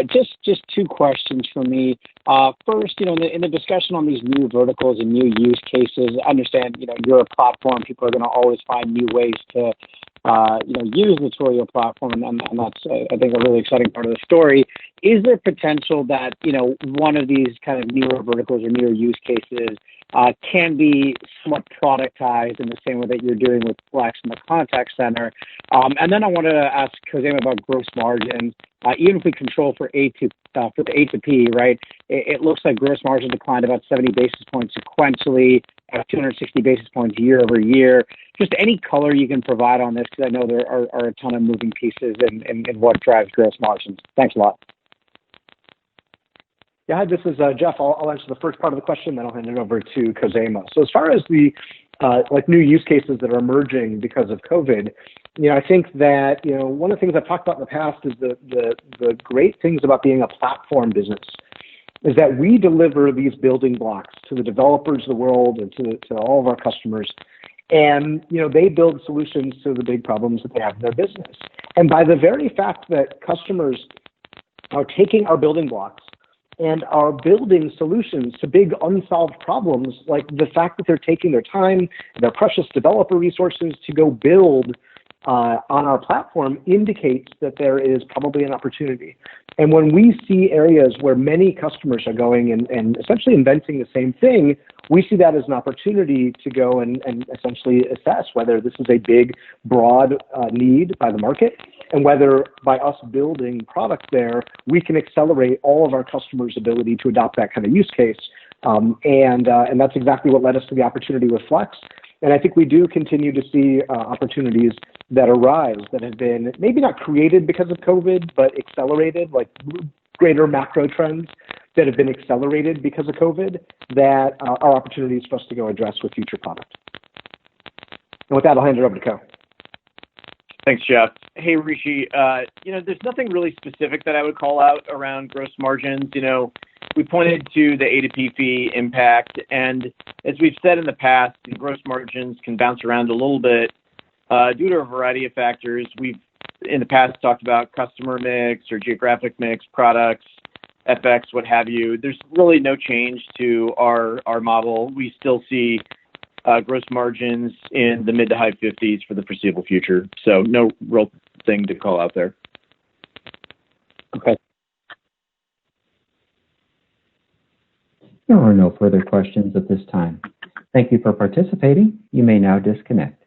Just two questions for me. First, in the discussion on these new verticals and new use cases, I understand, you're a platform. People are going to always find new ways to, use the Twilio platform, and that's, I think, a really exciting part of the story. Is there potential that, one of these kind of newer verticals or newer use cases can be somewhat productized in the same way that you're doing with Flex in the contact center? And then I wanted to ask Khozema about gross margin. Even if we control for the A to P, right, it looks like gross margin declined about 70 basis points sequentially, 260 basis points year over year. Just any color you can provide on this, because I know there are a ton of moving pieces in what drives gross margins. Thanks a lot. Yeah, hi, this is Jeff. I'll answer the first part of the question, then I'll hand it over to Khozema. So as far as the new use cases that are emerging because of COVID, I think that one of the things I've talked about in the past is the great things about being a platform business is that we deliver these building blocks to the developers of the world and to all of our customers. And, they build solutions to the big problems that they have in their business. And by the very fact that customers are taking our building blocks and are building solutions to big unsolved problems, like the fact that they're taking their time and their precious developer resources to go build on our platform, indicates that there is probably an opportunity. And when we see areas where many customers are going and essentially inventing the same thing, we see that as an opportunity to go and essentially assess whether this is a big, broad need by the market, and whether by us building product there, we can accelerate all of our customers' ability to adopt that kind of use case. And that's exactly what led us to the opportunity with Flex. And I think we do continue to see opportunities that arise that have been maybe not created because of COVID, but accelerated, like greater macro trends that have been accelerated because of COVID, that are opportunities for us to go address with future product. And with that, I'll hand it over to Ko. Thanks, Jeff. Hey, Rishi. There's nothing really specific that I would call out around gross margins. We pointed to the A to P fee impact, and as we've said in the past, the gross margins can bounce around a little bit due to a variety of factors. We've, in the past, talked about customer mix or geographic mix, products, FX, what have you. There's really no change to our model. We still see gross margins in the mid to high 50s for the foreseeable future. So no real thing to call out there. Okay. There are no further questions at this time. Thank you for participating. You may now disconnect.